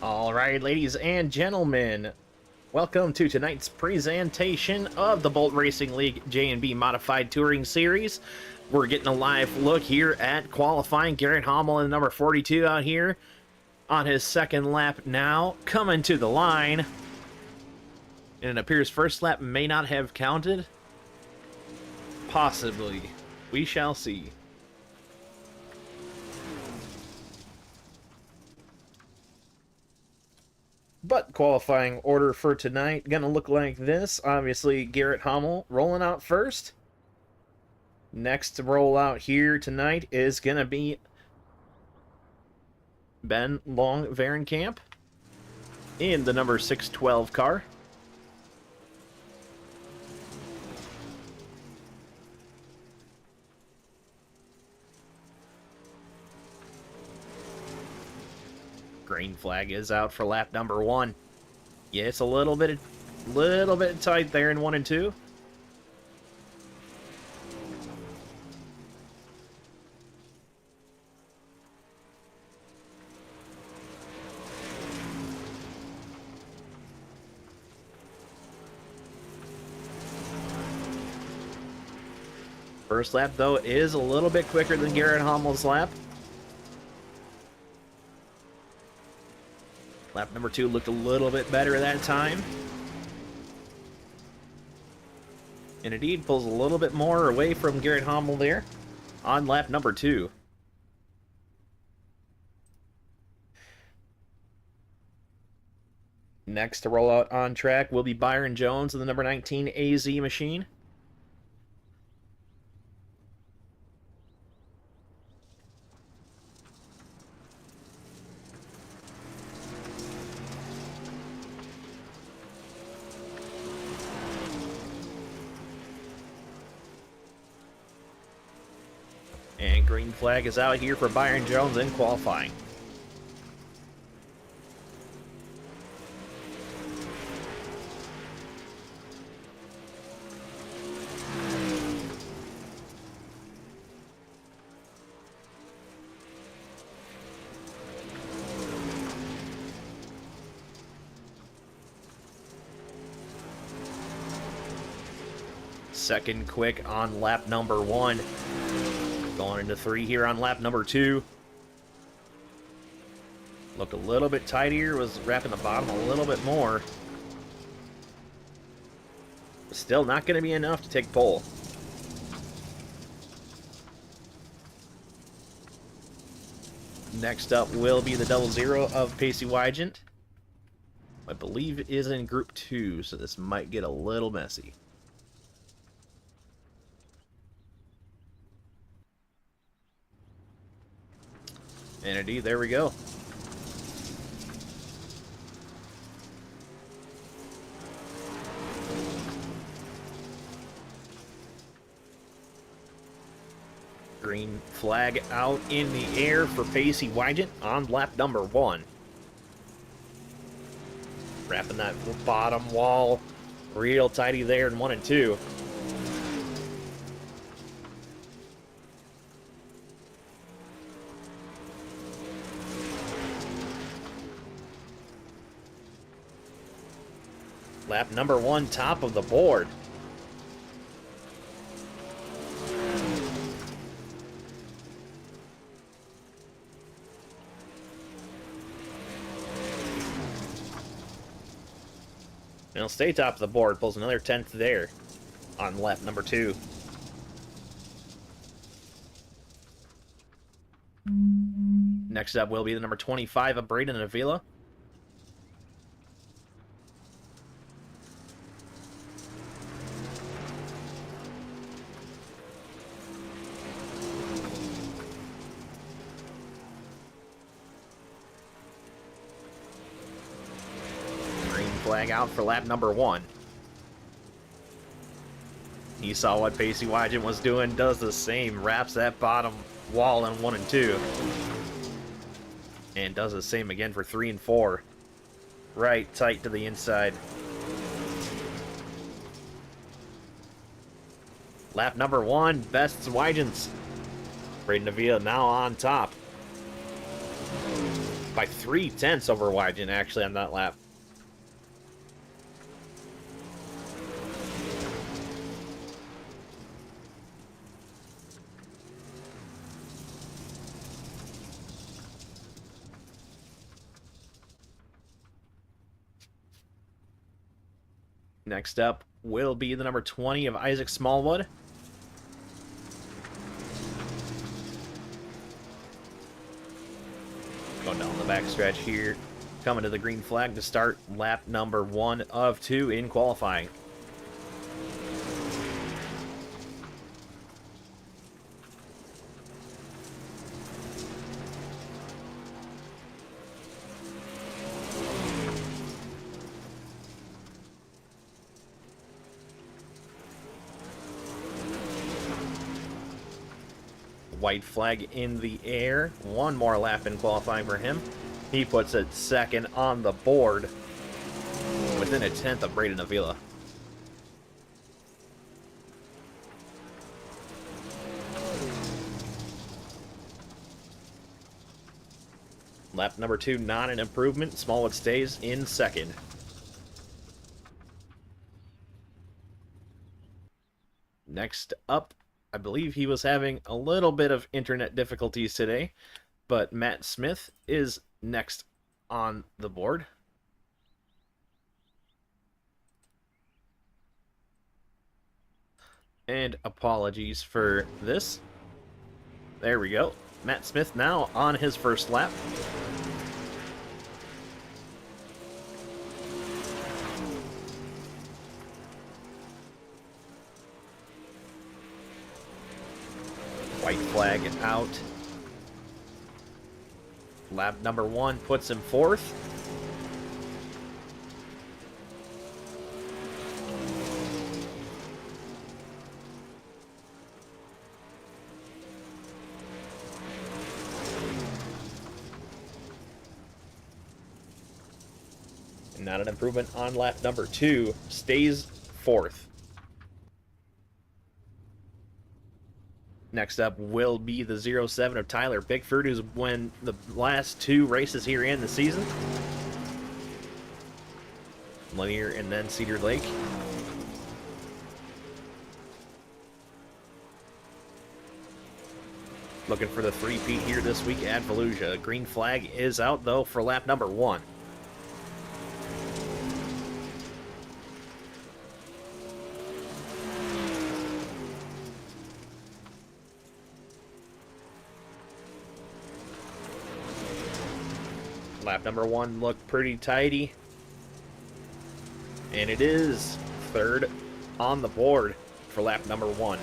Alright, ladies and gentlemen, welcome to tonight's presentation of the Bolt Racing League J&B Modified Touring Series. We're getting a live look here at qualifying. Garrett Hommel in number 42 out here on his second lap now, coming to the line. And it appears first lap may not have counted. Possibly. We shall see. But qualifying order for tonight gonna look like this. Obviously, Garrett Hommel rolling out first. Next to roll out here tonight is gonna be Ben Long Varenkamp in the number 612 car. Green flag is out for lap number 1. Yeah, it's a little bit tight there in 1 and 2. First lap, though, is a little bit quicker than Garrett Hommel's lap. Lap number 2 looked a little bit better that time. And indeed pulls a little bit more away from Garrett Hommel there on lap number 2. Next to roll out on track will be Byron Jones in the number 19 AZ machine. And green flag is out here for Byron Jones in qualifying. Second quick on lap number 1. Going into 3 here on lap number 2. Looked a little bit tighter, was wrapping the bottom a little bit more. Still not going to be enough to take pole. Next up will be the double zero of Pacey Wygant. I believe is in group 2, so this might get a little messy. And indeed, there we go. Green flag out in the air for Pacey Wygant on lap number 1. Wrapping that bottom wall real tighty there in 1 and 2. Lap number 1, top of the board. And he'll stay top of the board, pulls another 10th there on lap number 2. Next up will be the number 25 of Braden Avila. Flag out for lap number 1. He saw what Pacey Wygant was doing, does the same, wraps that bottom wall in 1 and 2. And does the same again for 3 and 4. right tight to the inside. Lap number 1, best Wygens. Braden Avila now on top. By 3/10 over Wygen, actually, on that lap. Next up will be the number 20 of Isaac Smallwood. Going down the backstretch here. Coming to the green flag to start lap number 1 of 2 in qualifying. White flag in the air. One more lap in qualifying for him. He puts it second on the board, within a tenth of Braden Avila. Lap number 2, not an improvement. Smallwood stays in second. Next up, I believe he was having a little bit of internet difficulties today, but Matt Smith is next on the board. And apologies for this. There we go. Matt Smith now on his first lap. White flag out. Lap number 1 puts him fourth. And not an improvement on lap number 2. Stays fourth. Next up will be the 07 of Tyler Bickford, who's won the last 2 races here in the season. Lanier and then Cedar Lake. Looking for the three-peat here this week at Volusia. Green flag is out, though, for lap number 1. Lap number 1 looked pretty tidy. And it is third on the board for lap number 1.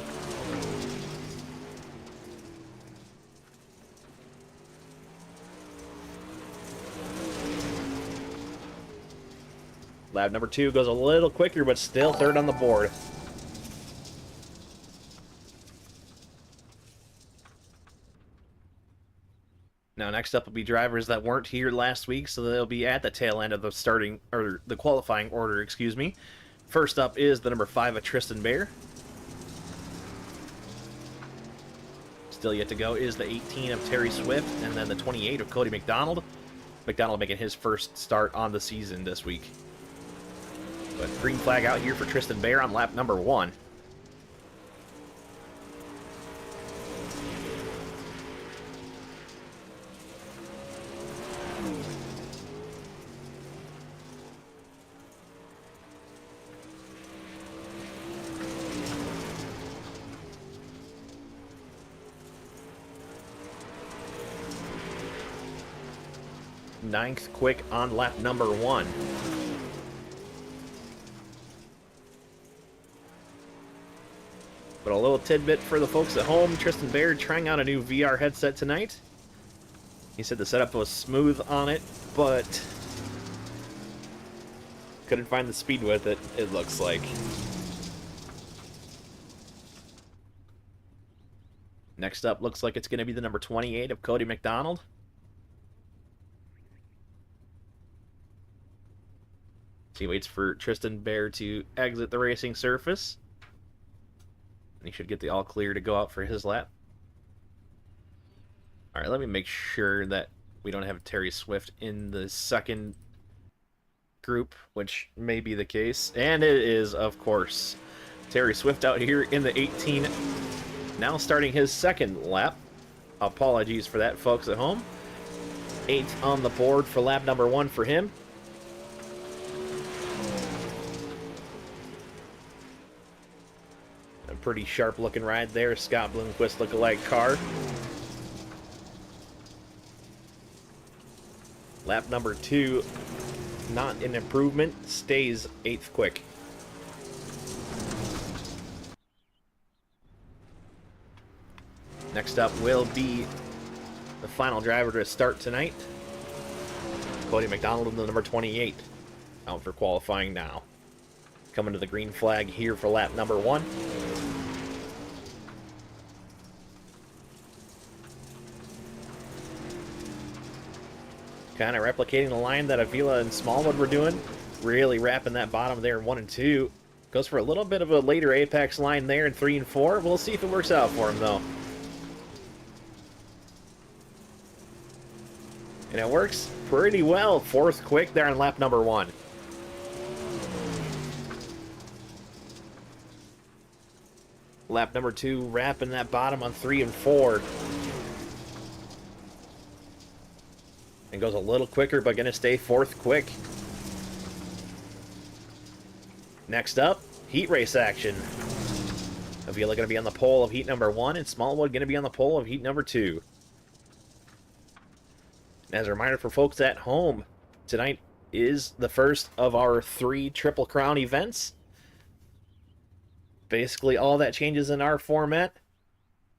Lap number 2 goes a little quicker, but still third on the board. Now, next up will be drivers that weren't here last week, so they'll be at the tail end of the starting, or the qualifying order, excuse me. First up is the number 5 of Tristan Bear. Still yet to go is the 18 of Terry Swift, and then the 28 of Cody McDonald. McDonald making his first start on the season this week. But green flag out here for Tristan Bear on lap number 1. Ninth quick on lap number 1. But a little tidbit for the folks at home, Tristan Baird trying out a new VR headset tonight. He said the setup was smooth on it, but couldn't find the speed with it, it looks like. Next up looks like it's going to be the number 28 of Cody McDonald. So he waits for Tristan Bear to exit the racing surface. And he should get the all clear to go out for his lap. All right, let me make sure that we don't have Terry Swift in the second group, which may be the case. And it is, of course. Terry Swift out here in the 18, now starting his second lap. Apologies for that, folks at home. 8th on the board for lap number 1 for him. A pretty sharp looking ride there. Scott Bloomquist lookalike car. Lap number 2, not an improvement, stays 8th quick. Next up will be the final driver to start tonight. Cody McDonald in the number 28, out for qualifying now. Coming to the green flag here for lap number 1. Kind of replicating the line that Avila and Smallwood were doing. Really wrapping that bottom there in 1 and 2. Goes for a little bit of a later apex line there in 3 and 4. We'll see if it works out for him, though. And it works pretty well. 4th quick there on lap number 1. Lap number 2, wrapping that bottom on 3 and 4. And goes a little quicker, but going to stay 4th quick. Next up, heat race action. Avila going to be on the pole of heat number 1, and Smallwood going to be on the pole of heat number 2. As a reminder for folks at home, tonight is the first of our 3 Triple Crown events. Basically, all that changes in our format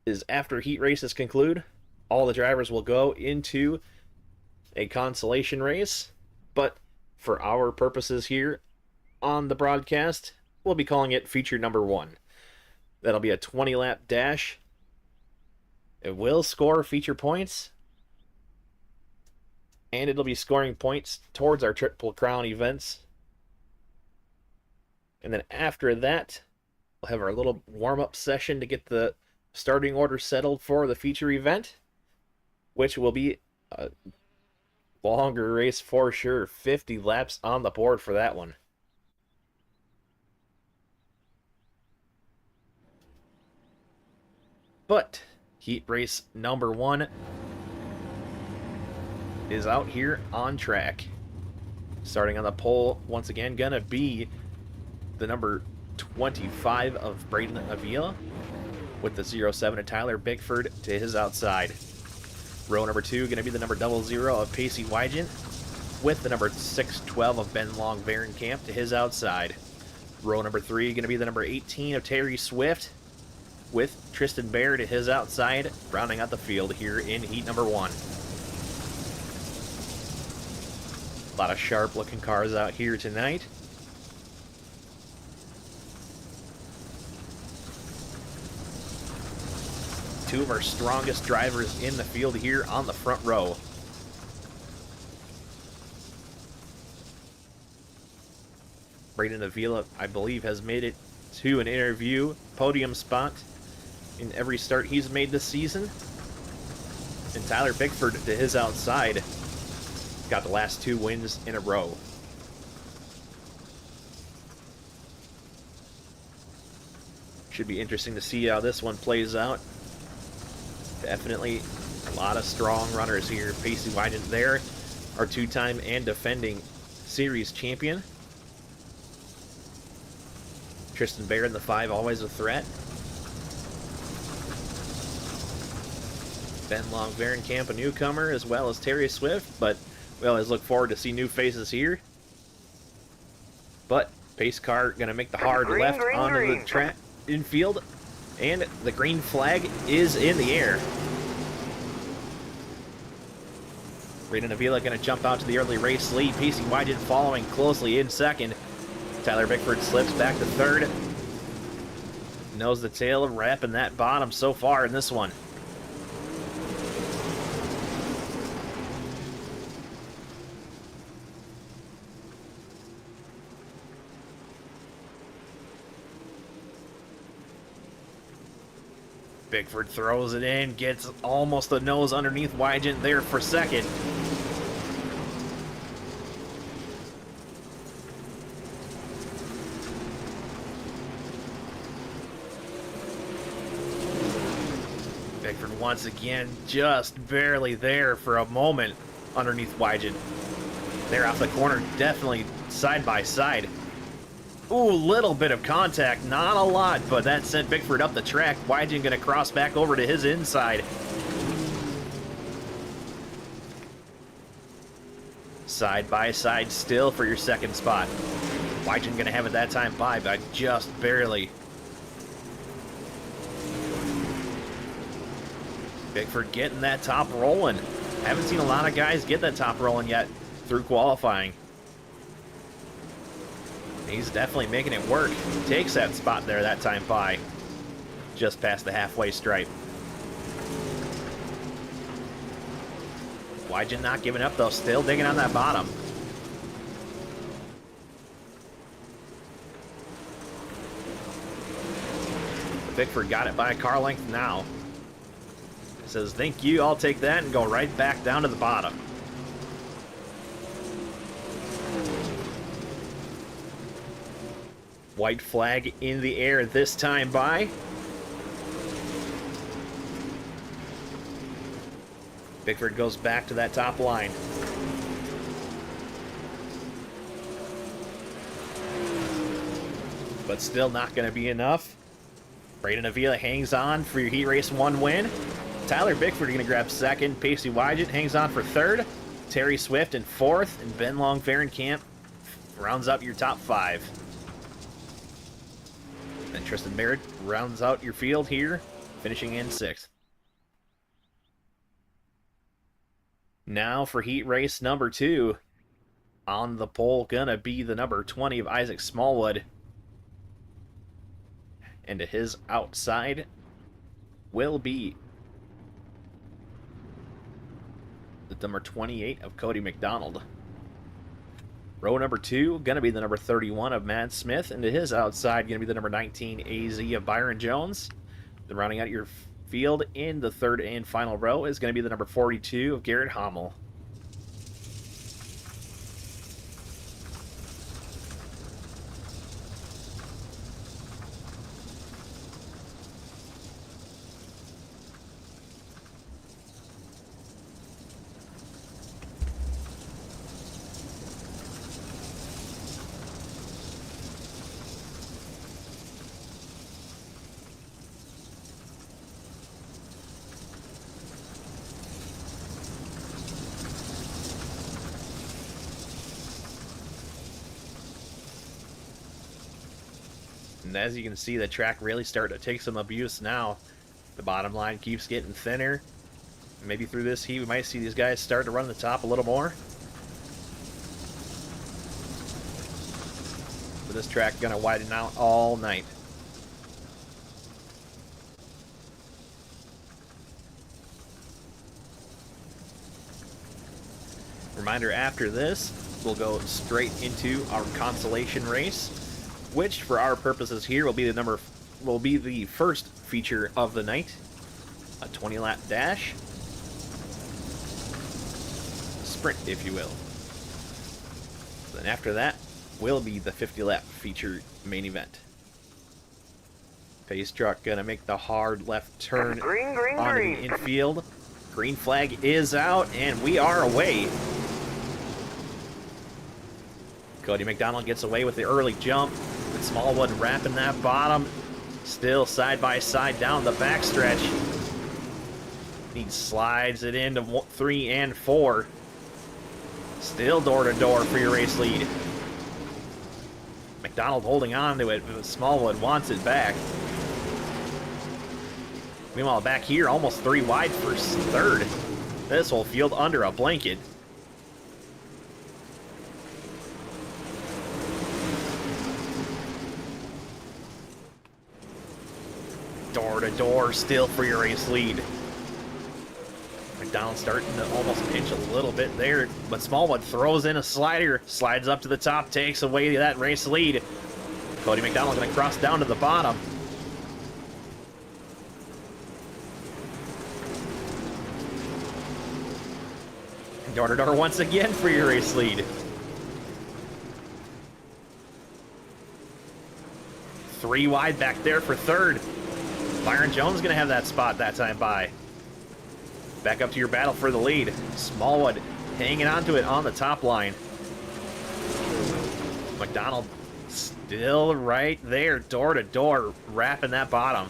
is after heat races conclude, all the drivers will go into a consolation race. But for our purposes here on the broadcast, we'll be calling it feature number 1. That'll be a 20-lap dash. It will score feature points, and it'll be scoring points towards our Triple Crown events. And then after that, we'll have our little warm-up session to get the starting order settled for the feature event, which will be a longer race for sure. 50 laps on the board for that one. But heat race number 1 is out here on track. Starting on the pole, once again, gonna be the number 25 of Braden Avila, with the 07 of Tyler Bickford to his outside. Row number 2 gonna be the number 00 of Pacey Wygant, with the number 612 of Ben Long Varenkamp to his outside. Row number 3 gonna be the number 18 of Terry Swift, with Tristan Bear to his outside, rounding out the field here in heat number 1. A lot of sharp-looking cars out here tonight. Two of our strongest drivers in the field here on the front row. Braden Avila, I believe, has made it to an interview podium spot in every start he's made this season. And Tyler Bickford to his outside got the last 2 wins in a row. Should be interesting to see how this one plays out. Definitely a lot of strong runners here. Pacey Wygant there, our 2-time and defending series champion. Tristan Bear in the 5, always a threat. Ben Long Varenkamp, a newcomer, as well as Terry Swift, but we always look forward to see new faces here. But pace car going to make the hard left onto the track infield, and the green flag is in the air. Braden Avila going to jump out to the early race lead. Pacey Wygant following closely in second. Tyler Bickford slips back to third. Knows the tail, wrapping that bottom so far in this one. Bickford throws it in, gets almost the nose underneath Wygant there for second. Bickford once again just barely there for a moment underneath Wygant. There off the corner, definitely side by side. Ooh, little bit of contact, not a lot, but that sent Bickford up the track. Wygant gonna cross back over to his inside. Side by side still for your second spot. Wygant gonna have it that time by just barely. Bickford getting that top rolling. Haven't seen a lot of guys get that top rolling yet through qualifying. He's definitely making it work. Takes that spot there that time by. Just past the halfway stripe. Wygant not giving up though, still digging on that bottom. Bickford got it by a car length now. Says, thank you, I'll take that, and go right back down to the bottom. White flag in the air this time by. Bickford goes back to that top line. But still not going to be enough. Braden Avila hangs on for your Heat Race 1 win. Tyler Bickford going to grab second. Pacey Wygant hangs on for third. Terry Swift in fourth. And Ben Long-Ferencamp rounds up your top 5. And Tristan Merritt rounds out your field here, finishing in 6th. Now for Heat Race number 2. On the pole, gonna be the number 20 of Isaac Smallwood. And to his outside will be the number 28 of Cody McDonald. Row number 2, going to be the number 31 of Matt Smith. And to his outside, going to be the number 19 AZ of Byron Jones. Then rounding out your field in the third and final row is going to be the number 42 of Garrett Hommel. And as you can see, the track really starting to take some abuse now. The bottom line keeps getting thinner. Maybe through this heat, we might see these guys start to run the top a little more. But this track going to widen out all night. Reminder, after this, we'll go straight into our consolation race, which for our purposes here will be the first feature of the night, a 20-lap dash, sprint if you will. Then after that will be the 50-lap feature main event. Pace truck gonna make the hard left turn onto the infield. Green flag is out and we are away. Cody McDonald gets away with the early jump. Smallwood wrapping that bottom. Still side by side down the backstretch. He slides it into 3 and 4. Still door to door for your race lead. McDonald holding on to it, but Smallwood wants it back. Meanwhile, back here, almost 3 wide for third. This whole field under a blanket. Door to door still for your race lead. McDonald starting to almost pinch a little bit there, but Smallwood throws in a slider, slides up to the top, takes away that race lead. Cody McDonald going to cross down to the bottom. Door to door once again for your race lead. 3 wide back there for third. Byron Jones going to have that spot that time by. Back up to your battle for the lead. Smallwood hanging on to it on the top line. McDonald still right there, door to door, wrapping that bottom.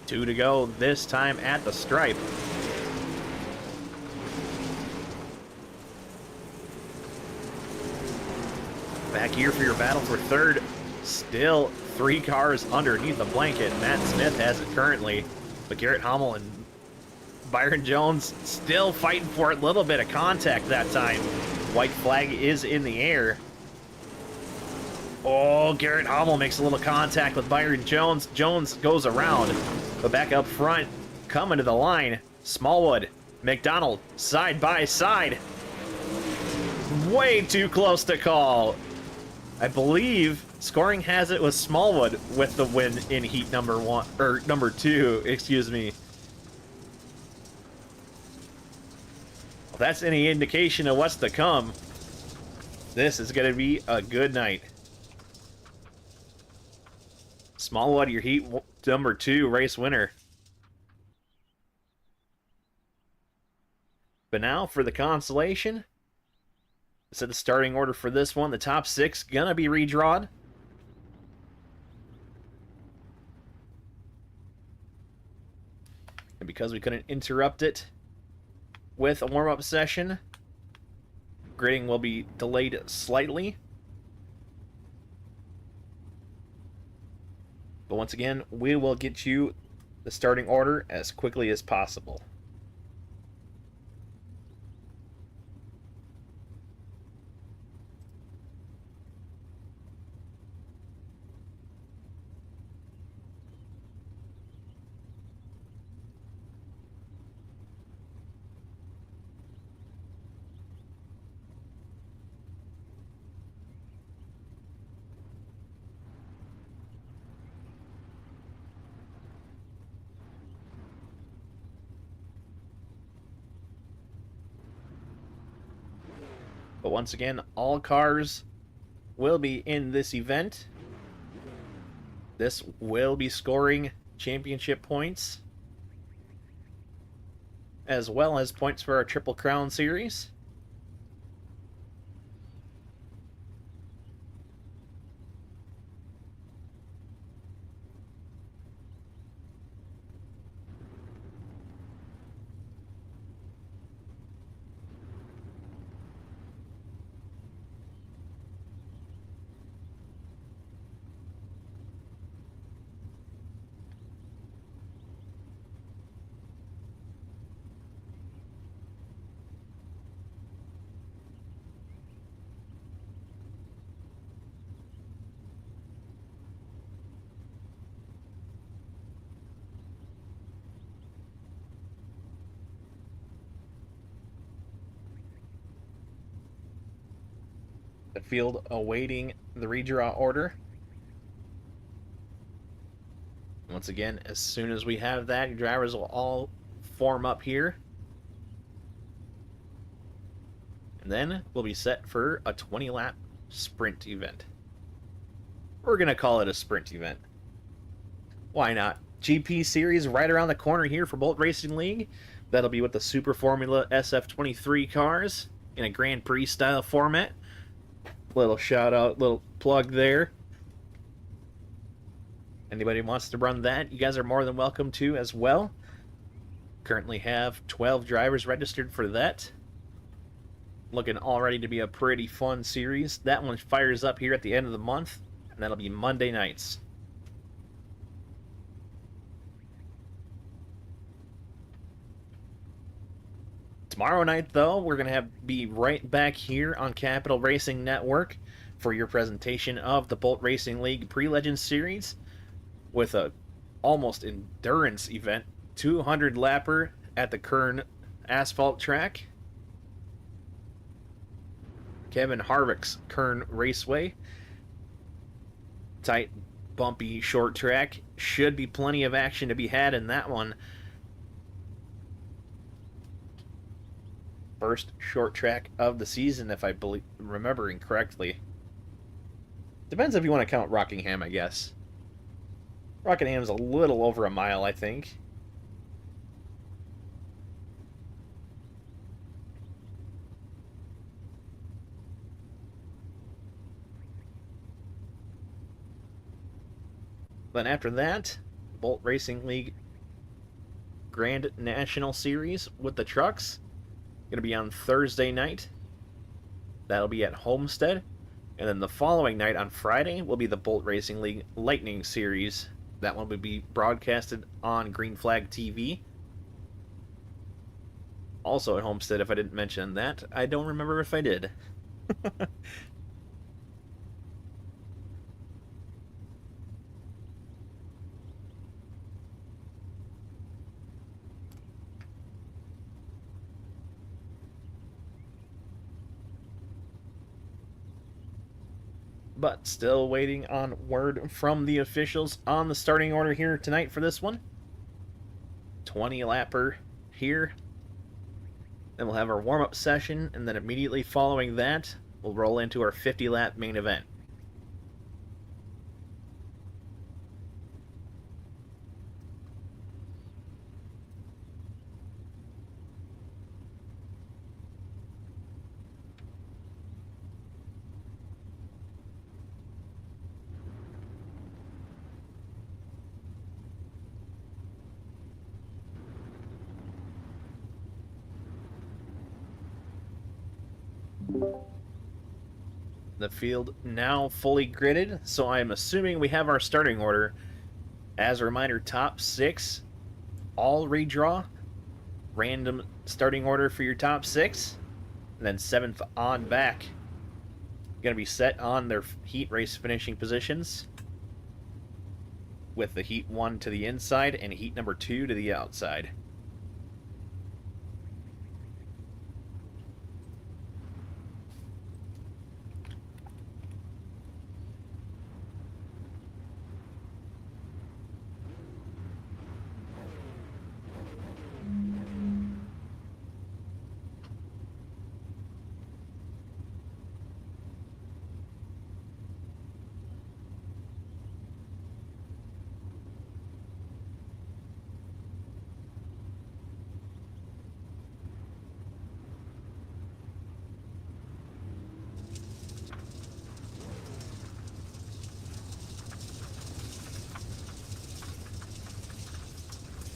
Two to go this time at the stripe. Back here for your battle for third. Still 3 cars underneath the blanket. Matt Smith has it currently, but Garrett Hummel and Byron Jones still fighting for it. Little bit of contact that time. White flag is in the air. Oh, Garrett Hummel makes a little contact with Byron Jones. Jones goes around, but back up front, coming to the line. Smallwood, McDonald, side by side. Way too close to call. I believe scoring has it with Smallwood with the win in heat number 1, or number 2, excuse me. Well, that's any indication of what's to come. This is going to be a good night. Smallwood, your heat number 2 race winner. But now for the consolation. Set the starting order for this one. The top 6 gonna be redrawn. And because we couldn't interrupt it with a warm-up session, grading will be delayed slightly. But once again, we will get you the starting order as quickly as possible. But once again, all cars will be in this event. This will be scoring championship points, as well as points for our Triple Crown Series. The field awaiting the redraw order. Once again, as soon as we have that, your drivers will all form up here. And then we'll be set for a 20-lap sprint event. We're going to call it a sprint event. Why not? GP Series right around the corner here for Bolt Racing League. That'll be with the Super Formula SF23 cars in a Grand Prix style format. Little shout out, little plug there. Anybody wants to run that, you guys are more than welcome to as well. Currently have 12 drivers registered for that. Looking already to be a pretty fun series. That one fires up here at the end of the month, and that'll be Monday nights. Tomorrow night, though, we're going to be right back here on Capital Racing Network for your presentation of the Bolt Racing League Pre-Legends Series with a almost endurance event, 200 lapper at the Kern asphalt track. Kevin Harvick's Kern Raceway. Tight, bumpy, short track. Should be plenty of action to be had in that one. First short track of the season, if I believe remembering correctly. Depends if you want to count Rockingham, I guess. Rockingham's a little over a mile, I think. Then after that, Bolt Racing League Grand National Series with the trucks. Going to be on Thursday night. That'll be at Homestead. And then the following night on Friday will be the Bolt Racing League Lightning Series. That one will be broadcasted on Green Flag TV. Also at Homestead, if I didn't mention that. I don't remember if I did. But still waiting on word from the officials on the starting order here tonight for this one. 20 lapper here. Then we'll have our warm-up session, and then immediately following that, we'll roll into our 50-lap main event. The field now fully gridded, so I'm assuming we have our starting order. As a reminder, top 6, all redraw, random starting order for your top 6, and then 7th on back. Going to be set on their heat race finishing positions, with the heat 1 to the inside and heat number 2 to the outside.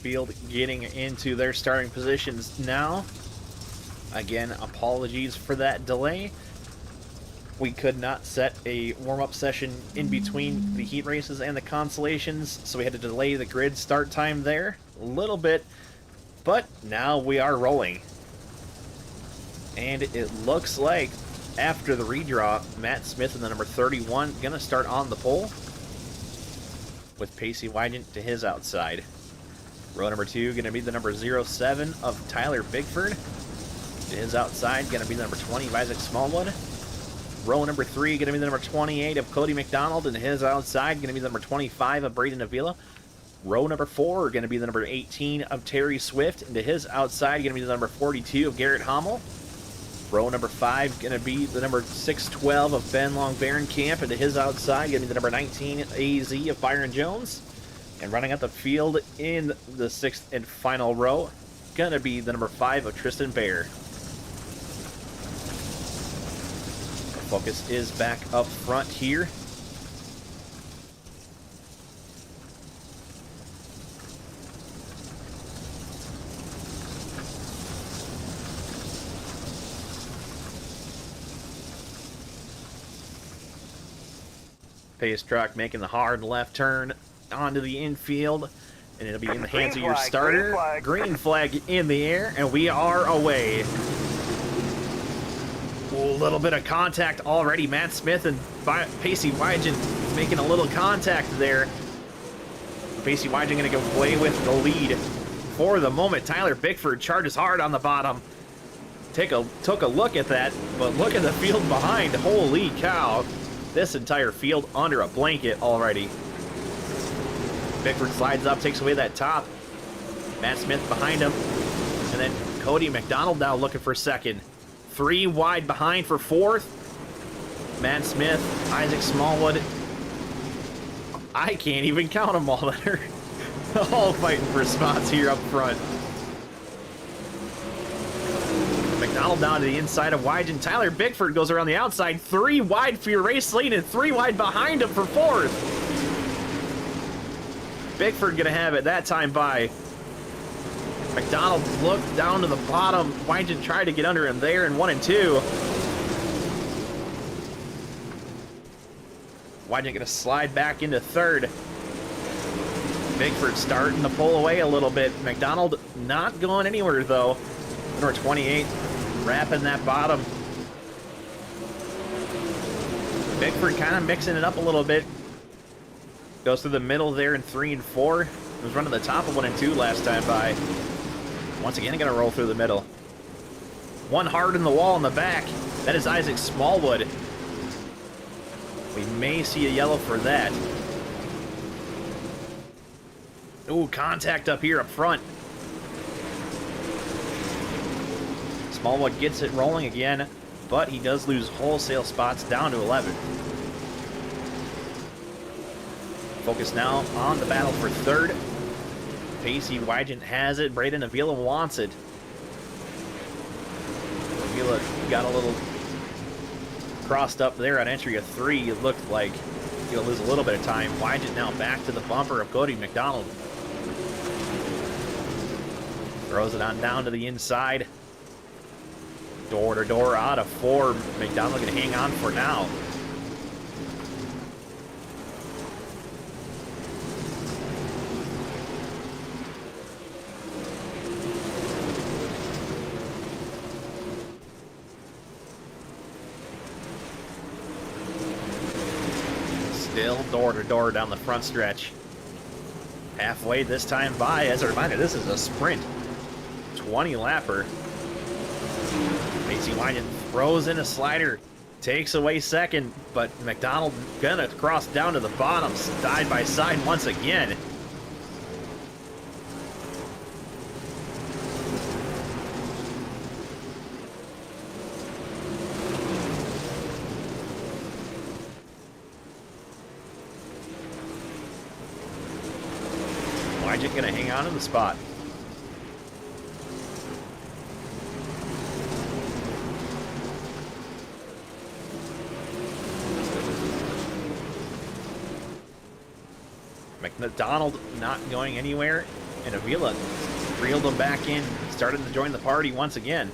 Field getting into their starting positions now. Again, apologies for that delay. We could not set a warm-up session in between the heat races and the consolations, so we had to delay the grid start time there a little bit, but now we are rolling. And it looks like after the redraw, Matt Smith and the number 31 gonna start on the pole, with Pacey Wygant to his outside. Row number 2 going to be the number 07 of Tyler Bigford. To his outside, going to be the number 20 of Isaac Smallwood. Row number 3 going to be the number 28 of Cody McDonald. And to his outside, going to be the number 25 of Braden Avila. Row number 4 going to be the number 18 of Terry Swift. And to his outside, going to be the number 42 of Garrett Hommel. Row number 5 going to be the number 612 of Ben Long Camp. And to his outside, going to be the number 19 AZ of Byron Jones. And running out the field in the 6th and final row, gonna be the number 5 of Tristan Baer. Focus is back up front here. Pace truck making the hard left turn onto the infield, and it'll be in the hands of your starter. Green flag in the air, and we are away. A little bit of contact already. Matt Smith and Pacey Wygant making a little contact there. Pacey Wygant going to go away with the lead for the moment. Tyler Bickford charges hard on the bottom. took a look at that, but look at the field behind. Holy cow. This entire field under a blanket already. Bickford slides up, takes away that top. Matt Smith behind him. And then Cody McDonald now looking for second. 3 wide behind for fourth. Matt Smith, Isaac Smallwood. I can't even count them all that are all fighting for spots here up front. McDonald down to the inside of Wygen. Tyler Bickford goes around the outside. 3 wide for your race lead and 3 wide behind him for fourth. Bickford gonna have it that time by. McDonald looked down to the bottom. Wygen tried to get under him there in 1 and 2. Wygen gonna slide back into third. Bickford starting to pull away a little bit. McDonald not going anywhere though. Number 28, wrapping that bottom. Bickford kind of mixing it up a little bit. Goes through the middle there in 3 and 4. Was running the top of 1 and 2 last time by. Once again, gonna roll through the middle. One hard in the wall in the back. That is Isaac Smallwood. We may see a yellow for that. Ooh, contact up here up front. Smallwood gets it rolling again, but he does lose wholesale spots down to 11. Focus now on the battle for third. Pacey Wygen has it. Braden Avila wants it. Avila got a little crossed up there on entry of 3. It looked like he'll lose a little bit of time. Wygen now back to the bumper of Cody McDonald. Throws it on down to the inside. Door to door out of 4. McDonald gonna hang on for now. Still door to door down the front stretch. Halfway this time by. As a reminder, this is a sprint. 20 lapper. Pacey Wygen throws in a slider, takes away second, but McDonald gonna cross down to the bottom, side by side once again. Wygen gonna hang on to the spot. McDonald not going anywhere, and Avila reeled him back in, started to join the party once again.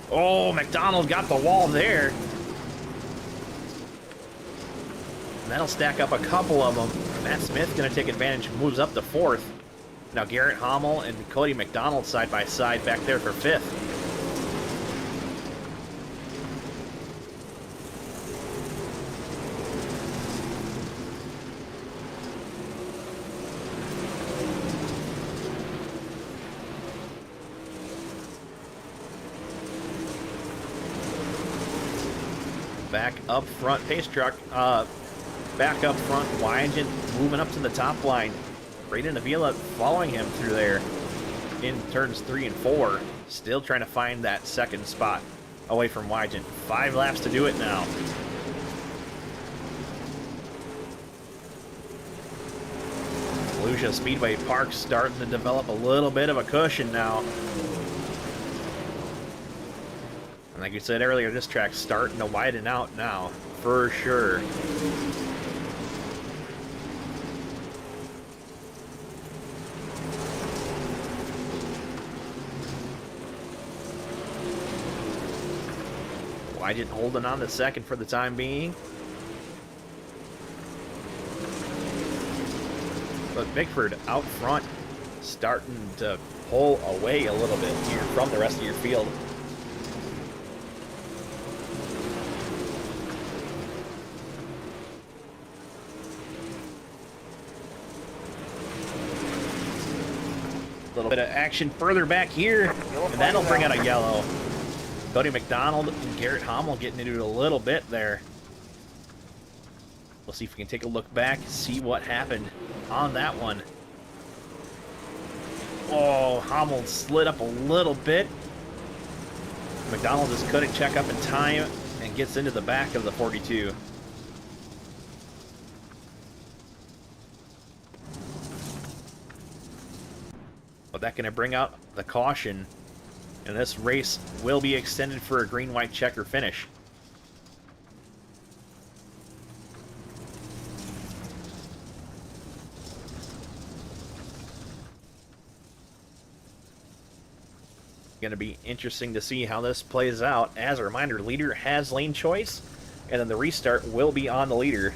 Oh, McDonald got the wall there. And that'll stack up a couple of them. Matt Smith going to take advantage, moves up to 4th. Now Garrett Hommel and Cody McDonald side by side back there for 5th. Back up front, pace truck, back up front, Wygen moving up to the top line. Braden Avila following him through there in turns 3 and 4. Still trying to find that second spot away from Wygen. 5 laps to do it now. Volusia Speedway Park starting to develop a little bit of a cushion now. And like you said earlier, this track's starting to widen out now, for sure. Wygen holding on to second for the time being. But Bickford out front, starting to pull away a little bit here from the rest of your field. A little bit of action further back here, and that'll bring out a yellow. Cody McDonald and Garrett Hommel getting into it a little bit there. We'll see if we can take a look back, see what happened on that one. Oh, Hommel slid up a little bit. McDonald just couldn't check up in time and gets into the back of the 42. But that's going to bring out the caution, and this race will be extended for a green-white checker finish. Going to be interesting to see how this plays out. As a reminder, leader has lane choice, and then the restart will be on the leader.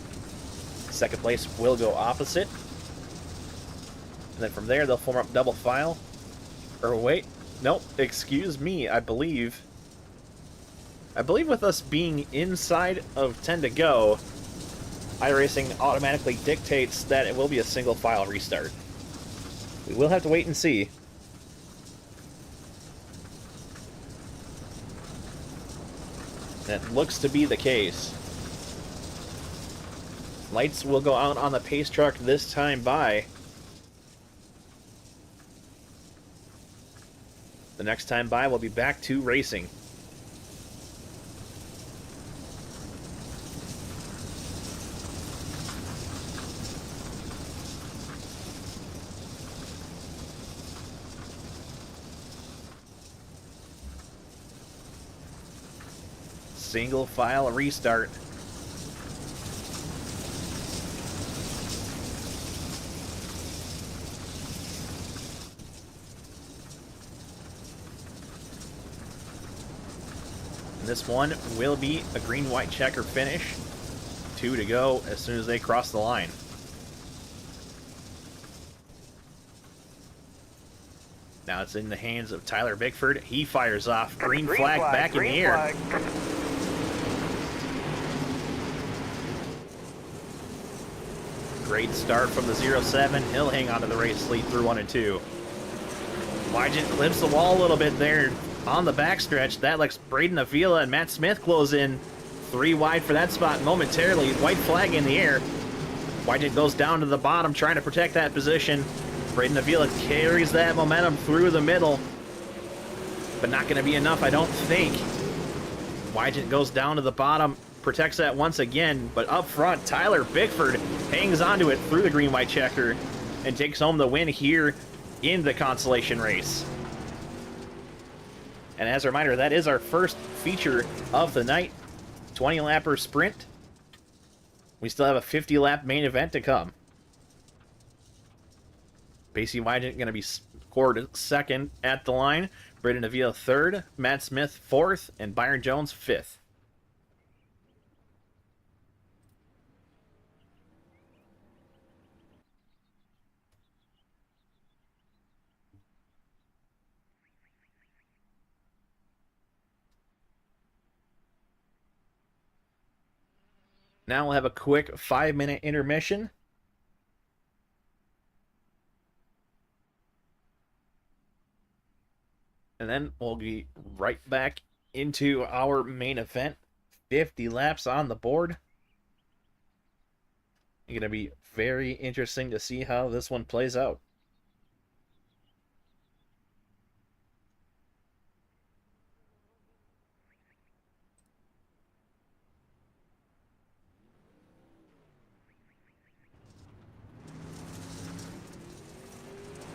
Second place will go opposite. And then from there, they'll form up double file. Or wait, nope, excuse me, I believe with us being inside of 10 to go, iRacing automatically dictates that it will be a single file restart. We will have to wait and see. That looks to be the case. Lights will go out on the pace truck this time by. The next time by, we'll be back to racing. Single file restart. And this one will be a green-white checker finish. 2 to go as soon as they cross the line. Now it's in the hands of Tyler Bickford. He fires off. Green flag back in the air. Great start from the 07. He'll hang on to the race lead through 1 and 2. Wygent clips the wall a little bit there on the backstretch. That lets Braden Avila and Matt Smith close in. 3 wide for that spot momentarily. White flag in the air. Wygent goes down to the bottom trying to protect that position. Braden Avila carries that momentum through the middle, but not going to be enough, I don't think. Wygent goes down to the bottom, protects that once again, but up front, Tyler Bickford hangs onto it through the green-white checker and takes home the win here in the consolation race. And as a reminder, that is our first feature of the night, 20-lapper sprint. We still have a 50-lap main event to come. Basie Wygent going to be scored second at the line. Braden Avila third. Matt Smith fourth. And Byron Jones fifth. Now we'll have a quick 5-minute intermission. And then we'll be right back into our main event. 50 laps on the board. It's going to be very interesting to see how this one plays out.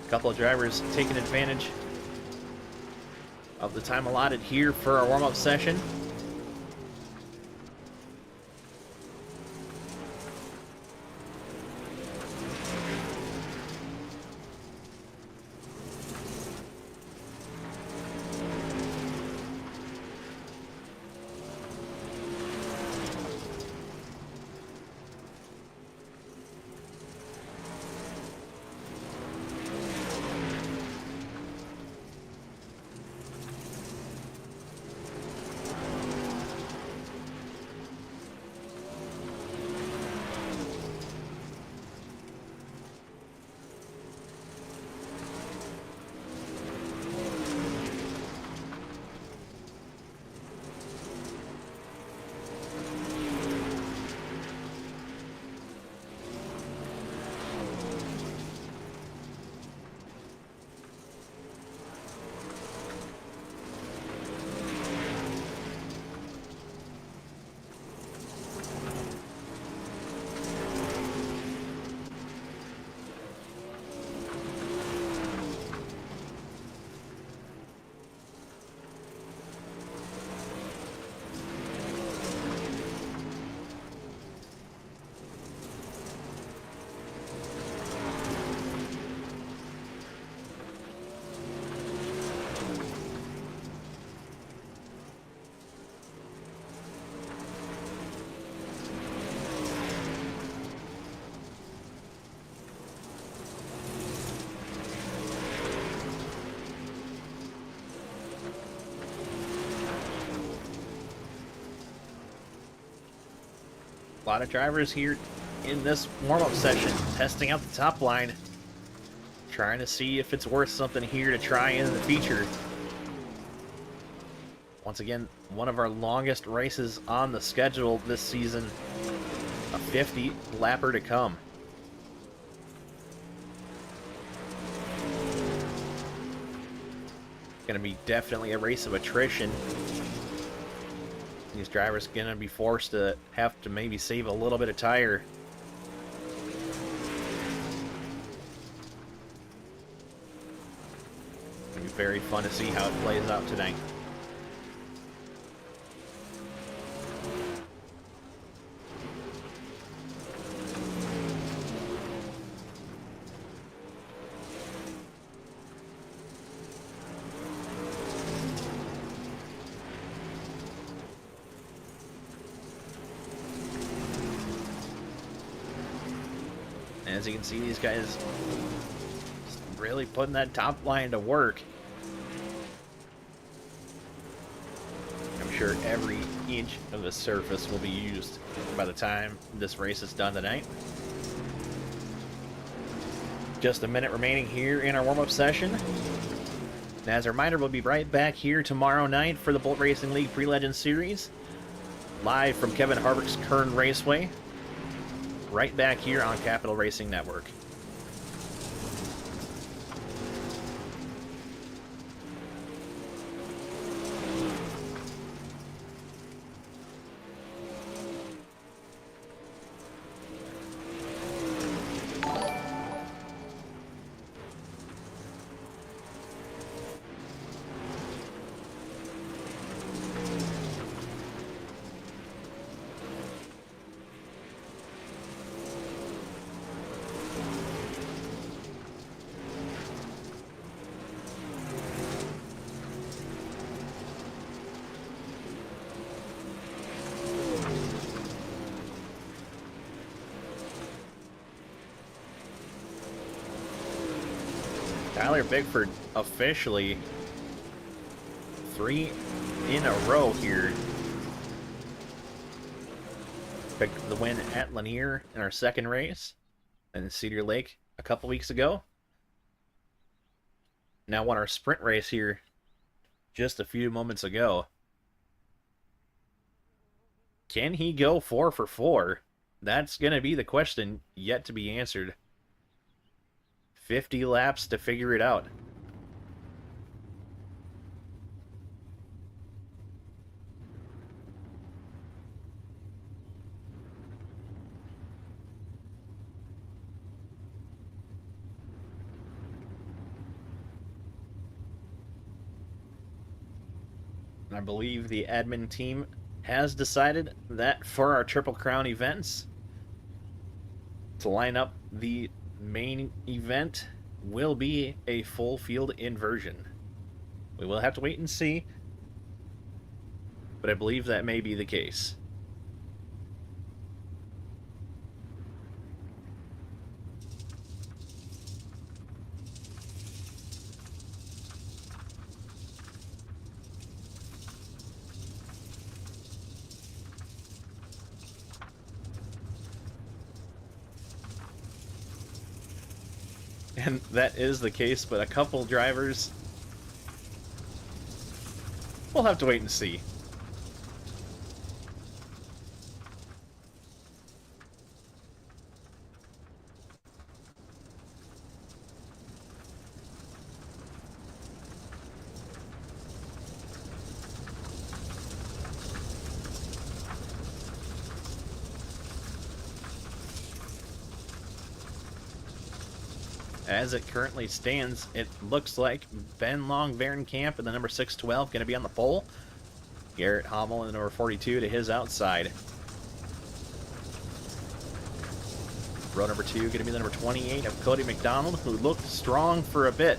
A couple of drivers taking advantage of the time allotted here for our warm-up session. A lot of drivers here in this warm-up session testing out the top line, trying to see if it's worth something here to try in the feature. Once again, one of our longest races on the schedule this season, a 50 lapper to come. Going to be definitely a race of attrition. These drivers going to be forced to have to maybe save a little bit of tire. It'll be very fun to see how it plays out tonight. As you can see, these guys really putting that top line to work. I'm sure every inch of the surface will be used by the time this race is done tonight. Just a minute remaining here in our warm-up session. And as a reminder, we'll be right back here tomorrow night for the Bolt Racing League Pre-Legend Series, live from Kevin Harvick's Kern Raceway. Right back here on Capital Racing Network. Tyler Bickford officially 3 in a row here. Picked the win at Lanier in our second race, and Cedar Lake a couple weeks ago. Now won our sprint race here just a few moments ago. Can he go 4 for 4? That's going to be the question yet to be answered. 50 laps to figure it out. I believe the admin team has decided that for our Triple Crown events, to line up the main event will be a full field inversion. We will have to wait and see, but I believe that may be the case. And that is the case, but a couple drivers, we'll have to wait and see. As it currently stands, it looks like Ben Long, Camp, and the number 612 going to be on the pole. Garrett Hommel and the number 42 to his outside. Row number 2 going to be the number 28 of Cody McDonald, who looked strong for a bit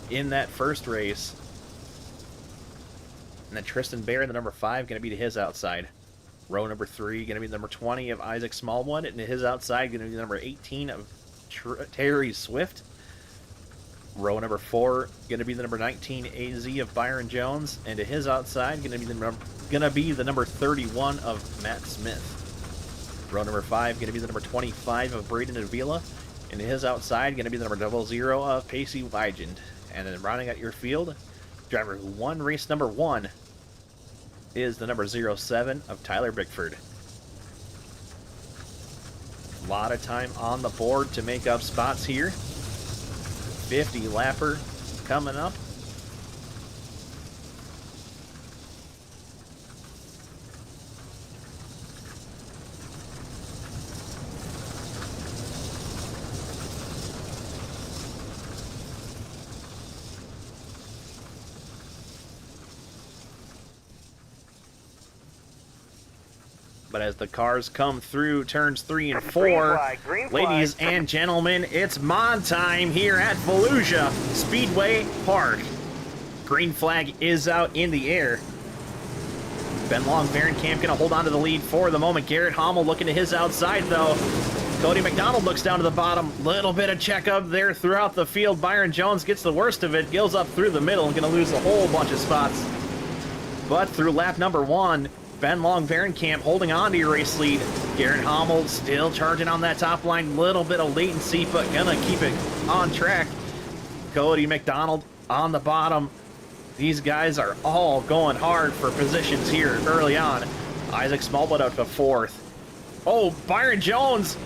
in that first race. And then Tristan Bear, the number 5, going to be to his outside. Row number 3 going to be the number 20 of Isaac Smallwood, and to his outside going to be the number 18 of Terry Swift. Row number 4 going to be the number 19 AZ of Byron Jones, and to his outside going to be the number 31 of Matt Smith. Row number 5 going to be the number 25 of Braden Avila. And his outside going to be the number 00 of Pacey Wygand. And then rounding out your field, driver who won race number 1 is the number 07 of Tyler Bickford. A lot of time on the board to make up spots here. 50 lapper coming up. But as the cars come through turns 3 and 4, ladies and gentlemen, it's mod time here at Volusia Speedway Park. Green flag is out in the air. Ben Long, Camp gonna hold on to the lead for the moment. Garrett Hommel looking to his outside though. Cody McDonald looks down to the bottom. Little bit of checkup there throughout the field. Byron Jones gets the worst of it. Gills up through the middle and gonna lose a whole bunch of spots. But through lap number 1, Ben Long, Camp holding on to your race lead. Garrett Hommel still charging on that top line. Little bit of latency, but gonna keep it on track. Cody McDonald on the bottom. These guys are all going hard for positions here early on. Isaac Smallwood up to 4th. Oh, Byron Jones.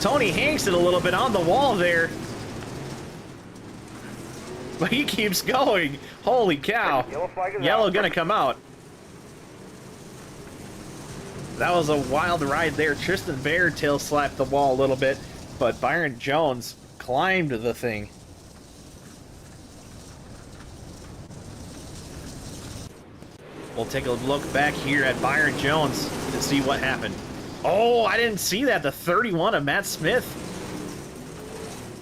Tony Hanks it a little bit on the wall there. But he keeps going. Holy cow. Yellow gonna come out. That was a wild ride there. Tristan Bear tail slapped the wall a little bit, but Byron Jones climbed the thing. We'll take a look back here at Byron Jones to see what happened. Oh, I didn't see that. The 31 of Matt Smith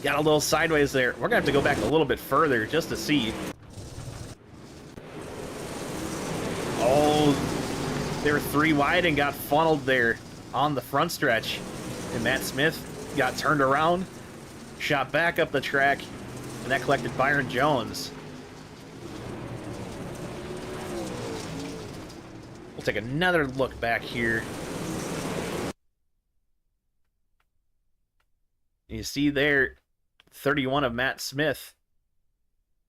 got a little sideways there. We're going to have to go back a little bit further just to see. Oh, they were 3 wide and got funneled there on the front stretch. And Matt Smith got turned around, shot back up the track, and that collected Byron Jones. We'll take another look back here. You see there, 31 of Matt Smith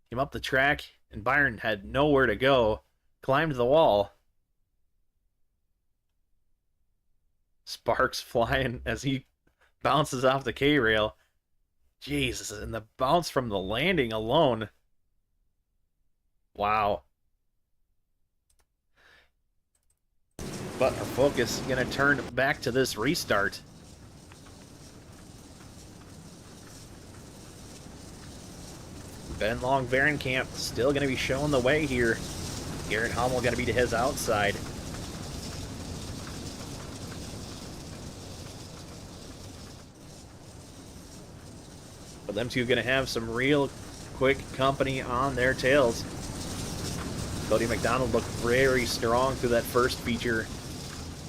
came up the track, and Byron had nowhere to go, climbed the wall. Sparks flying as he bounces off the K-rail. Jesus, and the bounce from the landing alone. Wow. But our focus is going to turn back to this restart. Ben Long, Camp still going to be showing the way here. Garrett Hommel going to be to his outside. But them two going to have some real quick company on their tails. Cody McDonald looked very strong through that first feature.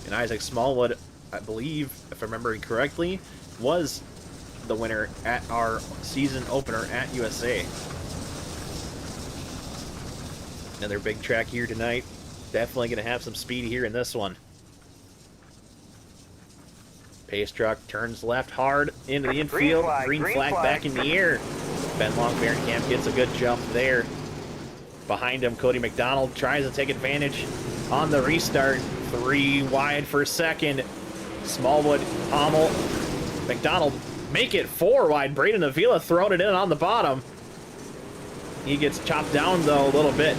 And Isaac Smallwood, I believe, if I remember correctly, was the winner at our season opener at USA. Another big track here tonight. Definitely going to have some speed here in this one. Pace truck turns left hard into the infield. Green flag back in the air. Ben Long, Camp gets a good jump there. Behind him, Cody McDonald tries to take advantage on the restart. 3 wide for second. Smallwood, Hommel, McDonald make it 4 wide. Braden Avila throwing it in on the bottom. He gets chopped down though a little bit.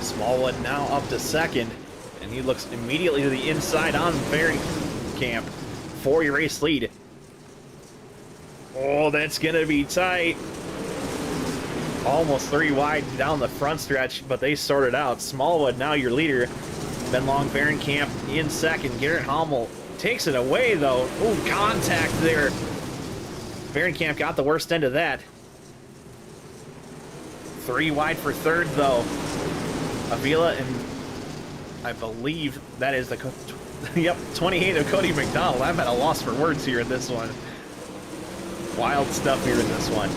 Smallwood now up to second, and he looks immediately to the inside on Camp for your race lead. Oh, that's gonna be tight. Almost 3 wide down the front stretch, but they sorted out. Smallwood now your leader. Ben Long, Camp in second. Garrett Hommel takes it away though. Ooh, contact there. Camp got the worst end of that. 3 wide for third though. Avila, and I believe that is the yep, 28 of Cody McDonald. I'm at a loss for words here in this one. Wild stuff here in this one.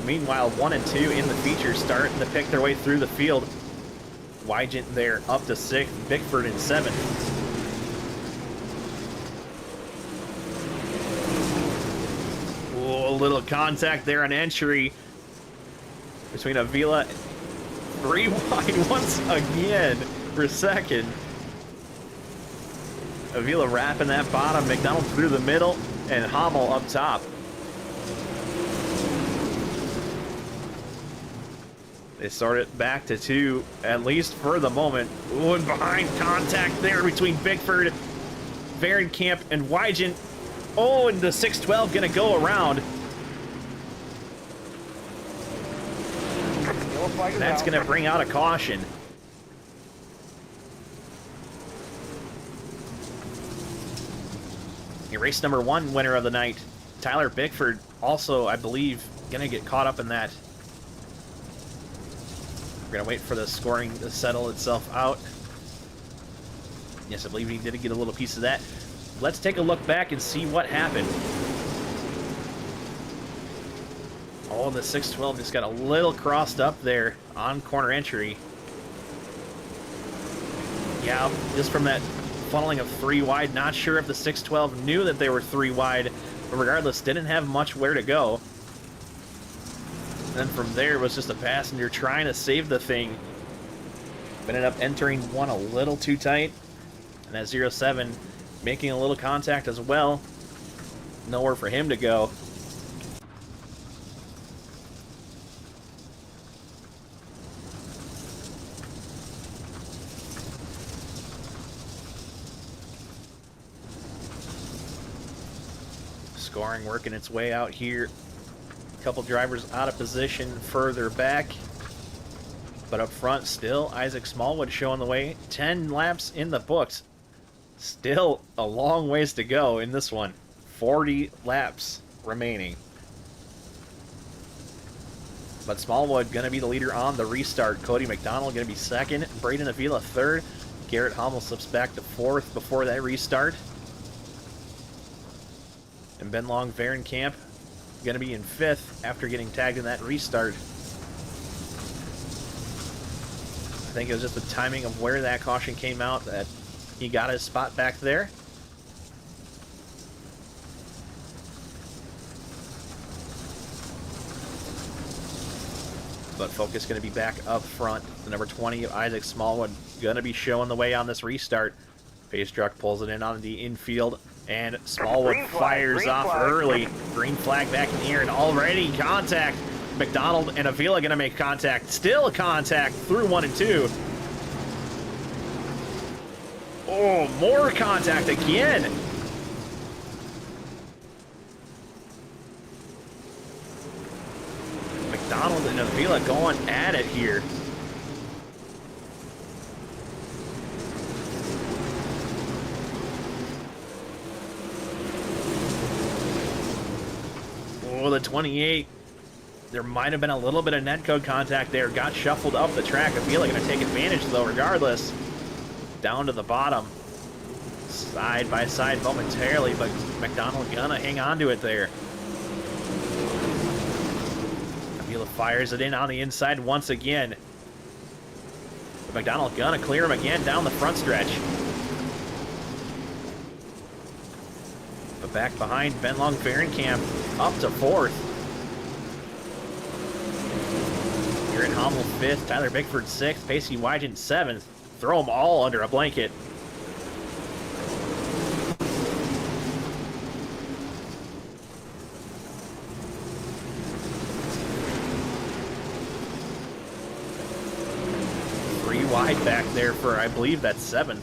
But meanwhile, 1 and 2 in the feature starting to pick their way through the field. Wygent there up to 6th, Bickford in 7th. Oh, a little contact there on entry between Avila. 3 wide once again for 2nd. Avila wrapping that bottom, McDonald through the middle, and Hommel up top. They start it back to 2, at least for the moment. Ooh, and behind contact there between Bickford, Varenkamp, and Wygent. Oh, and the 612 gonna go around. And that's gonna bring out a caution. Your race number 1 winner of the night, Tyler Bickford, also, I believe, gonna get caught up in that. We're gonna wait for the scoring to settle itself out. Yes, I believe he did get a little piece of that. Let's take a look back and see what happened. Oh, the 612 just got a little crossed up there on corner entry. Yeah, just from that funneling of 3 wide. Not sure if the 612 knew that they were 3 wide, but regardless, didn't have much where to go. And then from there, it was just a passenger trying to save the thing. But ended up entering one a little too tight. And that 07 making a little contact as well. Nowhere for him to go. Scoring working its way out here. A couple drivers out of position further back. But up front still, Isaac Smallwood showing the way. 10 laps in the books. Still a long ways to go in this one. 40 laps remaining. But Smallwood going to be the leader on the restart. Cody McDonald going to be 2nd. Braden Avila 3rd. Garrett Hommel slips back to 4th before that restart. And Ben Long Varenkamp going to be in 5th after getting tagged in that restart. I think it was just the timing of where that caution came out that he got his spot back there. But focus going to be back up front. The number 20 of Isaac Smallwood going to be showing the way on this restart. Pace truck pulls it in on the infield, and Smallwood fires off early. Green flag back in the air, and already contact. McDonald and Avila going to make contact. Still contact through 1 and 2. Oh, more contact again. McDonald and Avila going at it here. Oh, the 28. There might have been a little bit of netcode contact there. Got shuffled up the track. Avila going to take advantage, though, regardless. Down to the bottom. Side by side momentarily, but McDonald going to hang on to it there. Avila fires it in on the inside once again. But McDonald going to clear him again down the front stretch. But back behind, Ben Long Varenkamp up to 4th. Garrett Hommel 5th, Tyler Bickford 6th, Pacey Wygent 7th. Throw them all under a blanket. Three wide back there for, I believe, that's 7th.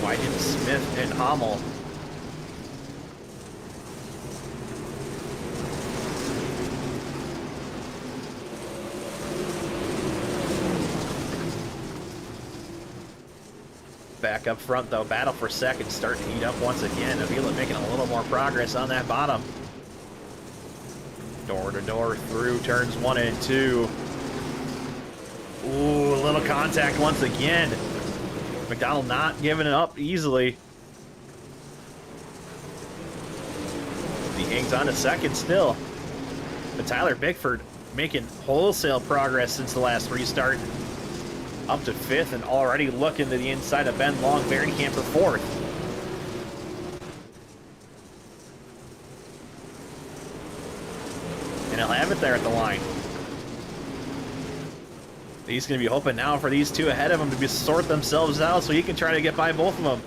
Wygent, Smith, and Hommel. Back up front, though, battle for 2nd, starting to heat up once again. Avila making a little more progress on that bottom. Door to door through turns 1 and 2. Ooh, a little contact once again. McDonald not giving it up easily. hangs on to second still. But Tyler Bickford making wholesale progress since the last restart. Up to 5th and already looking to the inside of Ben Long, Berrycamp for 4th. And he'll have it there at the line. He's going to be hoping now for these two ahead of him to sort themselves out so he can try to get by both of them.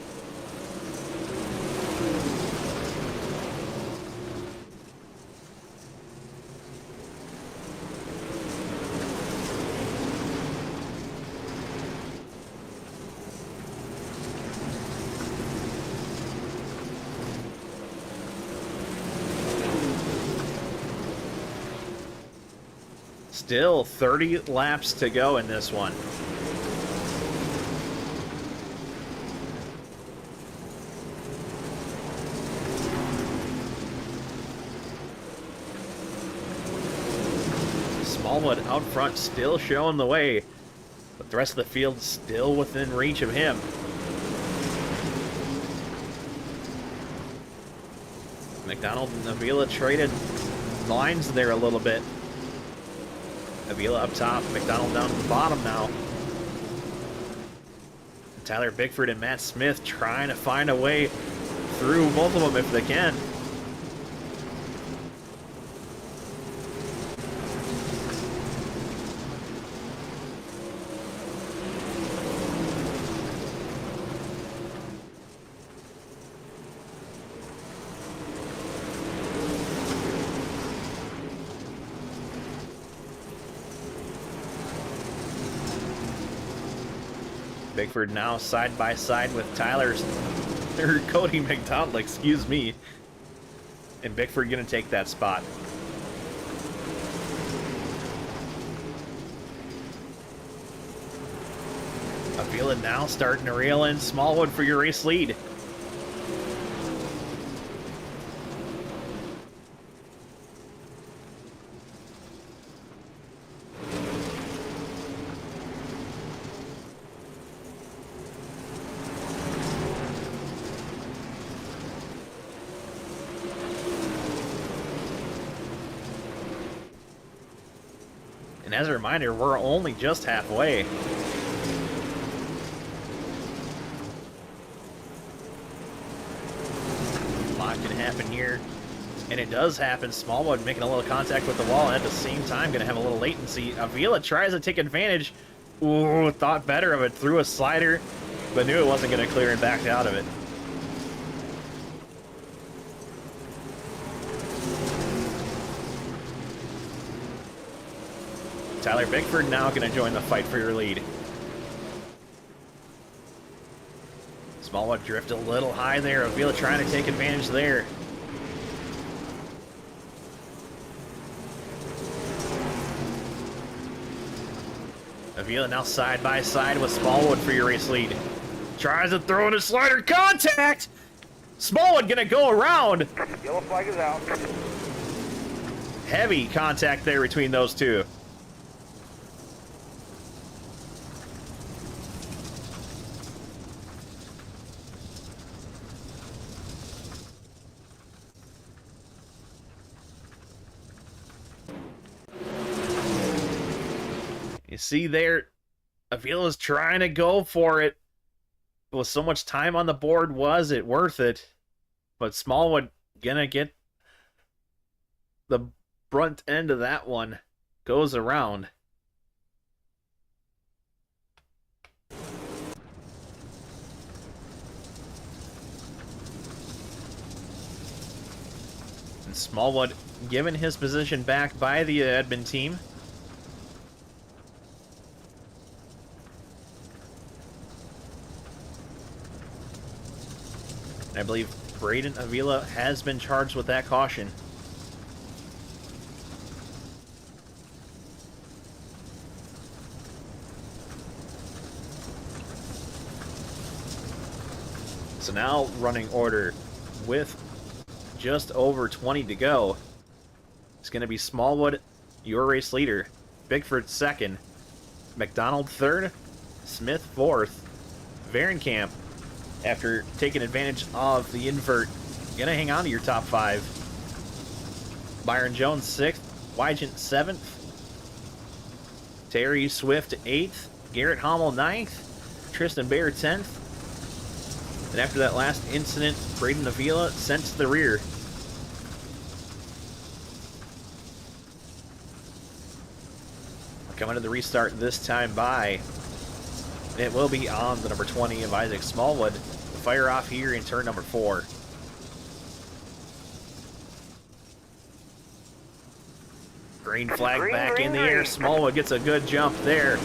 Still 30 laps to go in this one. Smallwood out front still showing the way, but the rest of the field still within reach of him. McDonald and Avila traded lines there a little bit. Avila up top, McDonald down at the bottom now. Tyler Bickford and Matt Smith trying to find a way through both of them if they can. Bickford now side by side with Cody McDonald, excuse me. And Bickford gonna take that spot. Avila now starting to reel in Smallwood for your race lead. And as a reminder, we're only just halfway. A lot can happen here. And it does happen. Smallwood making a little contact with the wall and at the same time going to have a little latency. Avila tries to take advantage. Ooh, thought better of it. Threw a slider, but knew it wasn't going to clear and backed out of it. Tyler Bickford now going to join the fight for your lead. Smallwood drift a little high there. Avila trying to take advantage there. Avila now side by side with Smallwood for your race lead. Tries to throw in a slider. Contact! Smallwood going to go around. Yellow flag is out. Heavy contact there between those two. You see there, Avila's trying to go for it. With so much time on the board, was it worth it? But Smallwood gonna get the brunt end of that one. Goes around. And Smallwood given his position back by the admin team. I believe Braden Avila has been charged with that caution. So now running order with just over 20 to go. It's going to be Smallwood, your race leader. Bickford second. McDonald third. Smith fourth. Varenkamp, after taking advantage of the invert, gonna hang on to your top five. Byron Jones 6th, Wygant 7th, Terry Swift 8th, Garrett Hommel 9th, Tristan Bayer 10th, and after that last incident, Braden Avila sent to the rear. Coming to the restart this time by, it will be on the number 20 of Isaac Smallwood. Fire off here in turn number 4. Green flag back in the air. Smallwood gets a good jump there.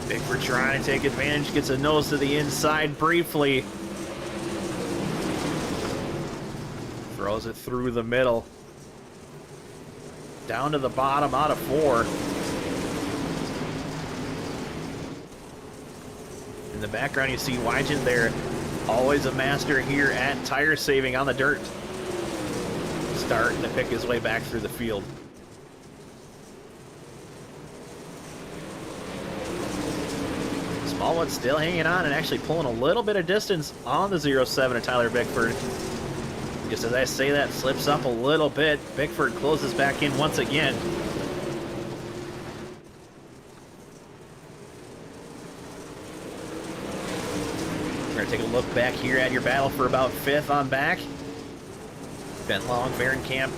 Bickford trying to take advantage, gets a nose to the inside briefly. Throws it through the middle. Down to the bottom out of 4. In the background you see Wygant there. Always a master here at tire saving on the dirt. Starting to pick his way back through the field. Smallwood still hanging on and actually pulling a little bit of distance on the 07 of Tyler Bickford. Just as I say that, slips up a little bit. Bickford closes back in once again. We're going to take a look back here at your battle for about 5th on back. Ben Long, Varenkamp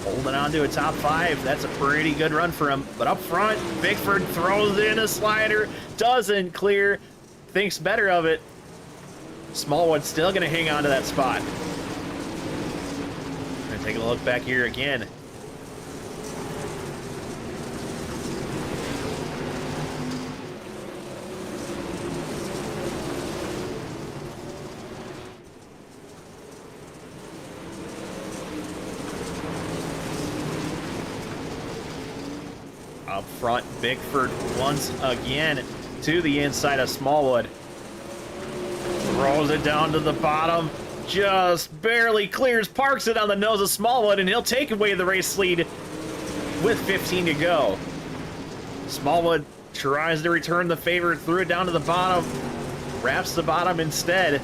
holding on to a top 5. That's a pretty good run for him. But up front, Bickford throws in a slider. Doesn't clear. Thinks better of it. Smallwood still going to hang on to that spot. Take a look back here again. Up front, Bickford once again to the inside of Smallwood. Throws it down to the bottom. Just barely clears, parks it on the nose of Smallwood, and he'll take away the race lead with 15 to go. Smallwood tries to return the favor, threw it down to the bottom, wraps the bottom instead,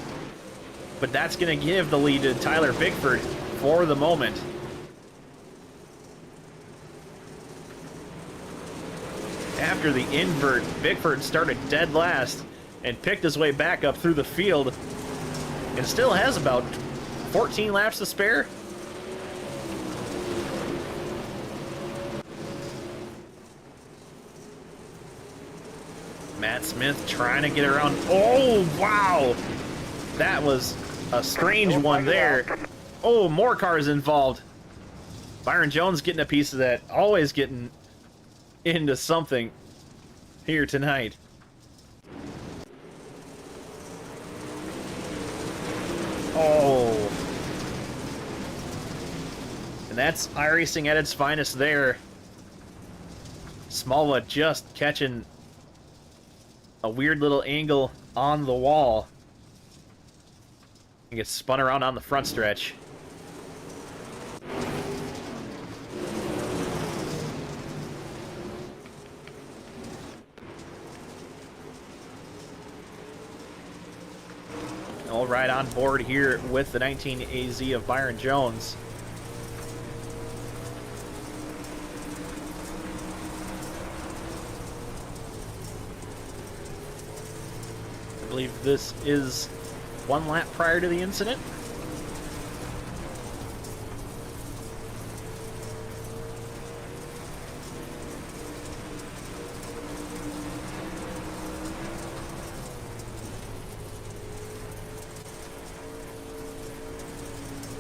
but that's going to give the lead to Tyler Bickford for the moment. After the invert, Bickford started dead last and picked his way back up through the field. And still has about 14 laps to spare. Matt Smith trying to get around. Oh, wow. That was a strange one there. Oh, more cars involved. Byron Jones getting a piece of that. Always getting into something here tonight. Oh. And that's iRacing at its finest there. Smallwood just catching a weird little angle on the wall. And gets spun around on the front stretch. All right, on board here with the 19 AZ of Byron Jones. I believe this is 1 lap prior to the incident.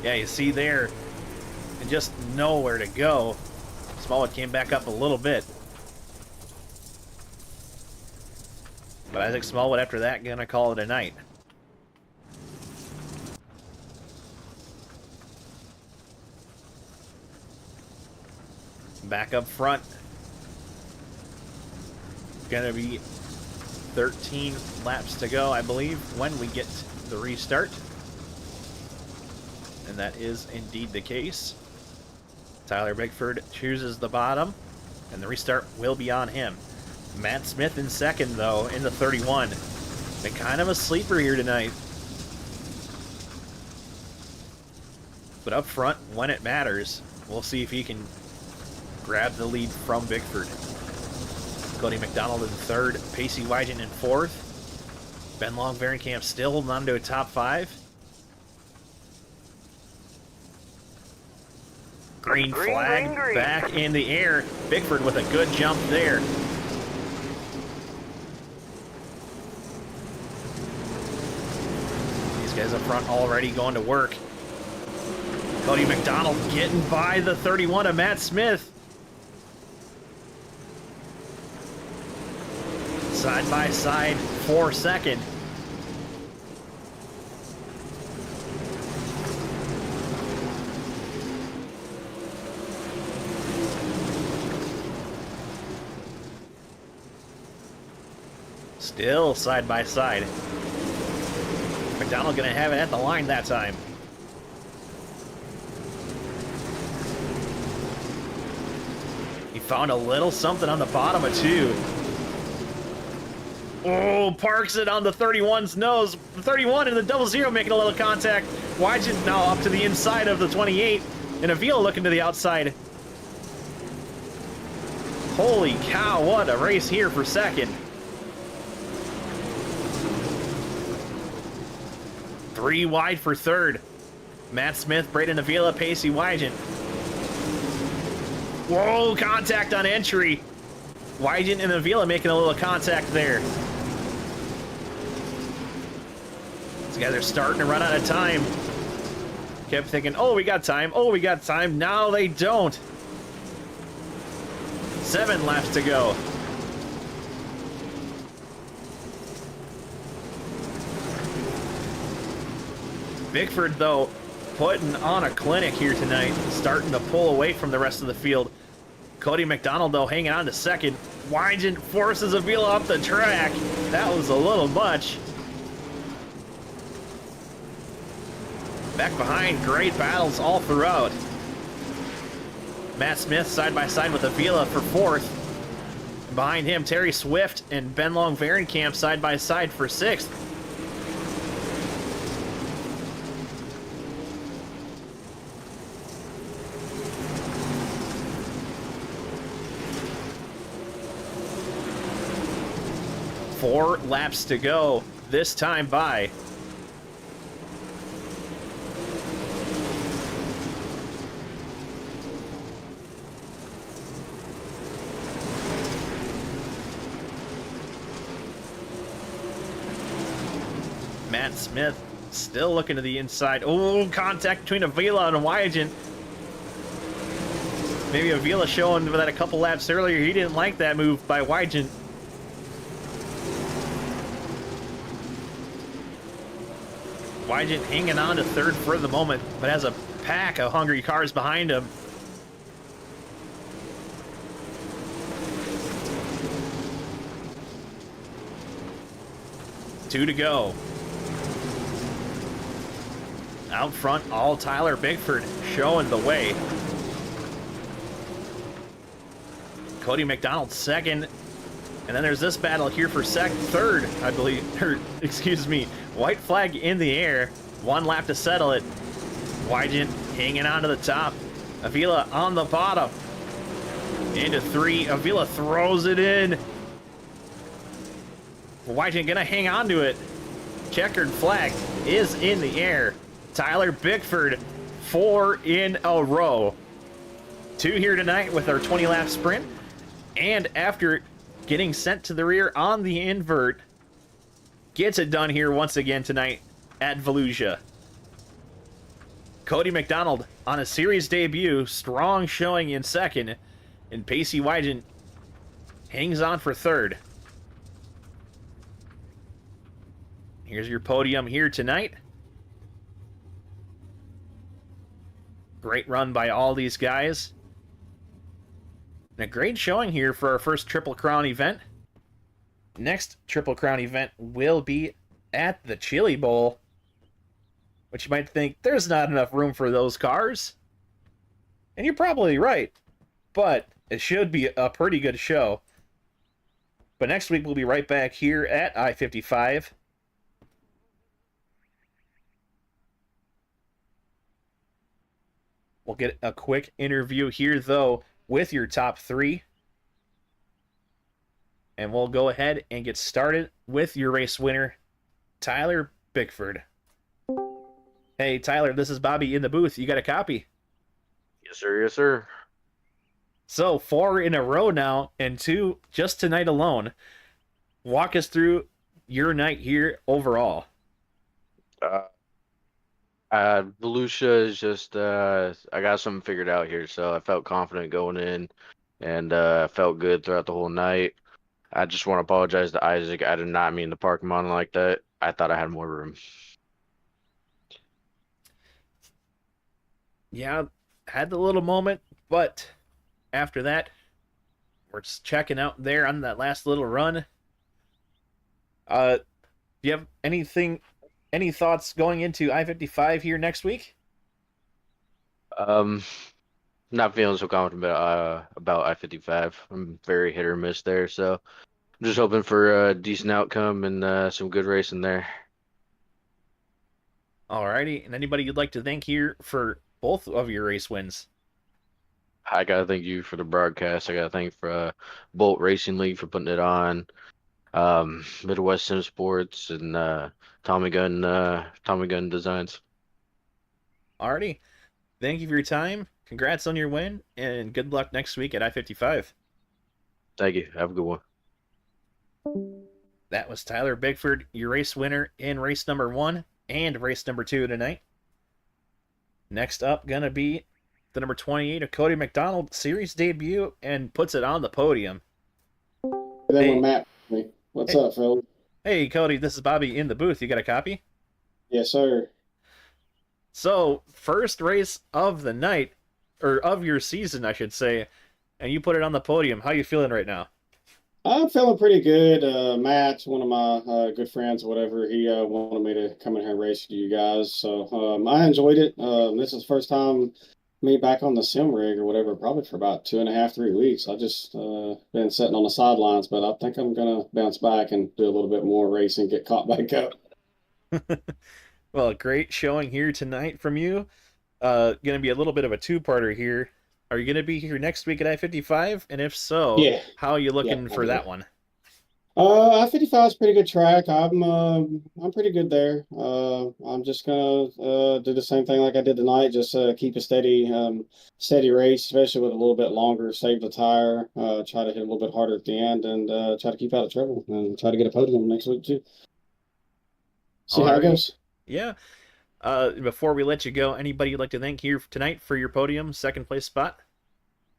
Yeah, you see there, and just nowhere to go. Smallwood came back up a little bit. But Isaac Smallwood, after that, gonna call it a night. Back up front. Gonna be 13 laps to go, I believe, when we get the restart. And that is indeed the case. Tyler Bickford chooses the bottom, and the restart will be on him. Matt Smith in second, though, in the 31. Been kind of a sleeper here tonight. But up front, when it matters, we'll see if he can grab the lead from Bickford. Cody McDonald in third, Pacey Wygant in fourth. Ben Long Varenkamp still holding on to a top 5. Green flag back in the air. Bickford with a good jump there. These guys up front already going to work. Cody McDonald getting by the 31 of Matt Smith. Side by side for second. Still side by side. McDonald gonna have it at the line that time. He found a little something on the bottom of 2. Oh, parks it on the 31's nose. The 31 and the 00 making a little contact. Wygant now up to the inside of the 28. And Avila looking to the outside. Holy cow, what a race here for second. 3 wide for third. Matt Smith, Braden Avila, Pacey Wygant. Whoa, contact on entry. Wygant and Avila making a little contact there. These guys are starting to run out of time. Kept thinking, oh, we got time. Oh, we got time. Now they don't. 7 laps to go. Bickford, though, putting on a clinic here tonight, starting to pull away from the rest of the field. Cody McDonald, though, hanging on to second. Wygant forces Avila up the track. That was a little much. Back behind, great battles all throughout. Matt Smith side by side with Avila for fourth. Behind him, Terry Swift and Ben Long Varenkamp side by side for sixth. Four laps to go, this time by. Matt Smith still looking to the inside. Oh, contact between Avila and Wygant. Maybe Avila showing that a couple laps earlier he didn't like that move by Wygant. Wygant hanging on to third for the moment, but has a pack of hungry cars behind him. Two to go. Out front, all Tyler Bickford showing the way. Cody McDonald second. And then there's this battle here for third, I believe. Or, excuse me, white flag in the air. 1 lap to settle it. Wygant hanging on to the top. Avila on the bottom. Into 3. Avila throws it in. Wygant gonna hang on to it. Checkered flag is in the air. Tyler Bickford, 4 in a row. 2 here tonight with our 20-lap sprint. And after getting sent to the rear on the invert, gets it done here once again tonight at Volusia. Cody McDonald on a series debut, strong showing in second, and Pacey Wygant hangs on for third. Here's your podium here tonight. Great run by all these guys. And a great showing here for our first Triple Crown event. Next Triple Crown event will be at the Chili Bowl, which you might think there's not enough room for those cars. And you're probably right, but it should be a pretty good show. But next week we'll be right back here at I-55. We'll get a quick interview here, though, with your top three. And we'll go ahead and get started with your race winner, Tyler Bickford. Hey, Tyler, this is Bobby in the booth. You got a copy? Yes, sir. Yes, sir. So, four in a row now, and two just tonight alone. Walk us through your night here overall. Uh, Volusia is just I got something figured out here, so I felt confident going in, and felt good throughout the whole night. I just want to apologize to Isaac. I did not mean to park him on like that. I thought I had more room. Yeah, had the little moment, but after that, we're just checking out there on that last little run. Do you have any thoughts going into I-55 here next week? Um, Not feeling so confident about I-55. I'm very hit or miss there, so I'm just hoping for a decent outcome and some good racing there. Alrighty, and anybody you'd like to thank here for both of your race wins? I gotta thank you for the broadcast. I gotta thank for Bolt Racing League for putting it on. Midwest Sim Sports and Tommy Gun Designs. Alrighty, thank you for your time. Congrats on your win, and good luck next week at I-55. Thank you. Have a good one. That was Tyler Bigford, your race winner in race number one and race number two tonight. Next up, gonna be the number 28 of Cody McDonald series debut and puts it on the podium. Then when Hey, Matt, what's hey, up, Phil? hey, Cody, this is Bobby in the booth. You got a copy? Yes, sir. So, first race of the night, or of your season, I should say, and you put it on the podium. How you feeling right now? I'm feeling pretty good. Matt, one of my good friends, or whatever, he wanted me to come in here and race with you guys. So I enjoyed it. This is the first time me back on the sim rig or whatever, probably for about 2.5, 3 weeks. I just been sitting on the sidelines, but I think I'm gonna bounce back and do a little bit more racing, get caught back up. Well, great showing here tonight from you. Gonna be a little bit of a two-parter here. Are you gonna be here next week at I-55? And if so, Yeah, how are you yeah, looking I'll for be that there. one? I-55 is a pretty good track. I'm pretty good there. I'm just gonna do the same thing like I did tonight. Just keep a steady race, especially with a little bit longer. Save the tire. Try to hit a little bit harder at the end, and try to keep out of trouble, and try to get a podium next week too. See how it Alrighty. goes. Yeah. Before we let you go, anybody you'd like to thank here tonight for your podium second place spot?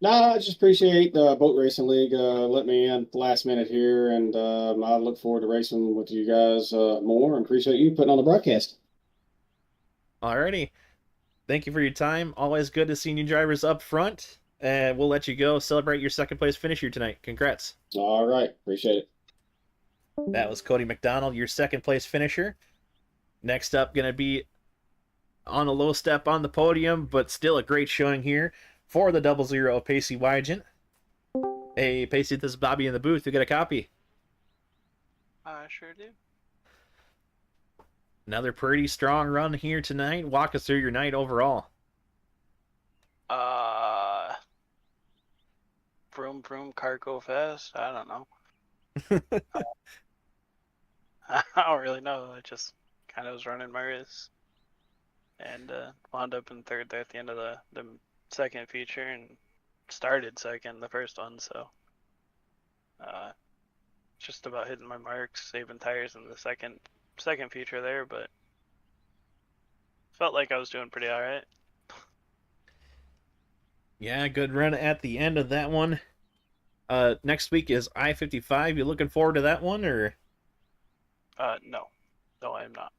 Nah, I just appreciate the Boat Racing League. Let me in at the last minute here, and I look forward to racing with you guys more, and appreciate you putting on the broadcast. Alrighty. Thank you for your time. Always good to see new drivers up front. And we'll let you go celebrate your second place finish here tonight. Congrats. All right, appreciate it. That was Cody McDonald, your second place finisher. Next up, going to be on a low step on the podium, but still a great showing here for the 00 of Pacey Wygent. Hey, Pacey, this is Bobby in the booth. You got a copy? I sure do. Another pretty strong run here tonight. Walk us through your night overall. Uh, Vroom vroom, car go fast. I don't know. I don't really know. I just kind of was running my race and wound up in third there at the end of the second feature and started second the first one. So uh, just about hitting my marks, saving tires in the second feature there, but felt like I was doing pretty all right. Yeah, good run at the end of that one. Next week is I-55. You looking forward to that one, or? No, no, I am not.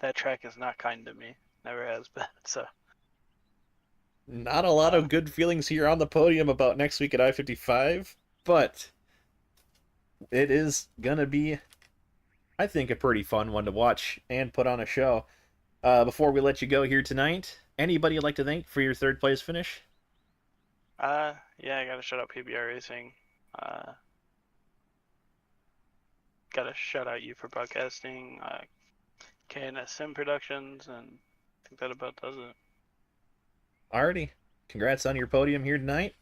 That track is not kind to me. Never has been. So Not a lot uh, of good feelings here on the podium about next week at I-55, but it is gonna be, I think, a pretty fun one to watch and put on a show. Before we let you go here tonight, anybody you'd like to thank for your third place finish? yeah, I gotta shout out PBR Racing. Uh, gotta shout out you for broadcasting. KNS Sim Productions and think that about does it. Alrighty. Congrats on your podium here tonight,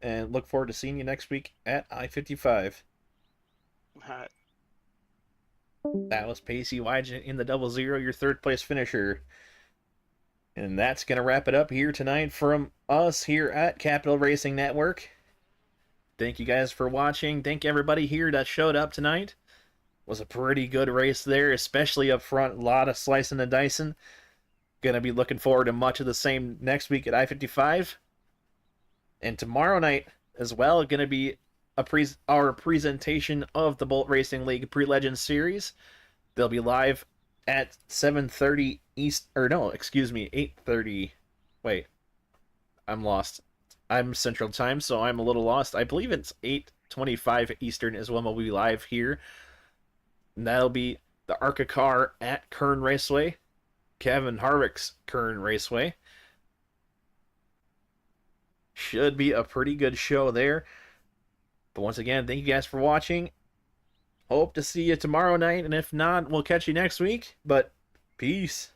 and look forward to seeing you next week at I-55. Alright. That was Pacey Wygent in the 00, your third place finisher. And that's going to wrap it up here tonight from us here at Capital Racing Network. Thank you guys for watching. Thank everybody here that showed up tonight. Was a pretty good race there, especially up front. A lot of slicing and dicing. Going to be looking forward to much of the same next week at I-55. And tomorrow night as well, going to be our presentation of the Bolt Racing League Pre-Legend Series. They'll be live at 7:30 East, or no, excuse me, 8:30. Wait, I'm lost. I'm Central Time, so I'm a little lost. I believe it's 8:25 Eastern is when we'll be live here. And that'll be the ARCA car at Kern Raceway, Kevin Harvick's Kern Raceway. Should be a pretty good show there. But once again, thank you guys for watching. Hope to see you tomorrow night, and if not, we'll catch you next week. But peace.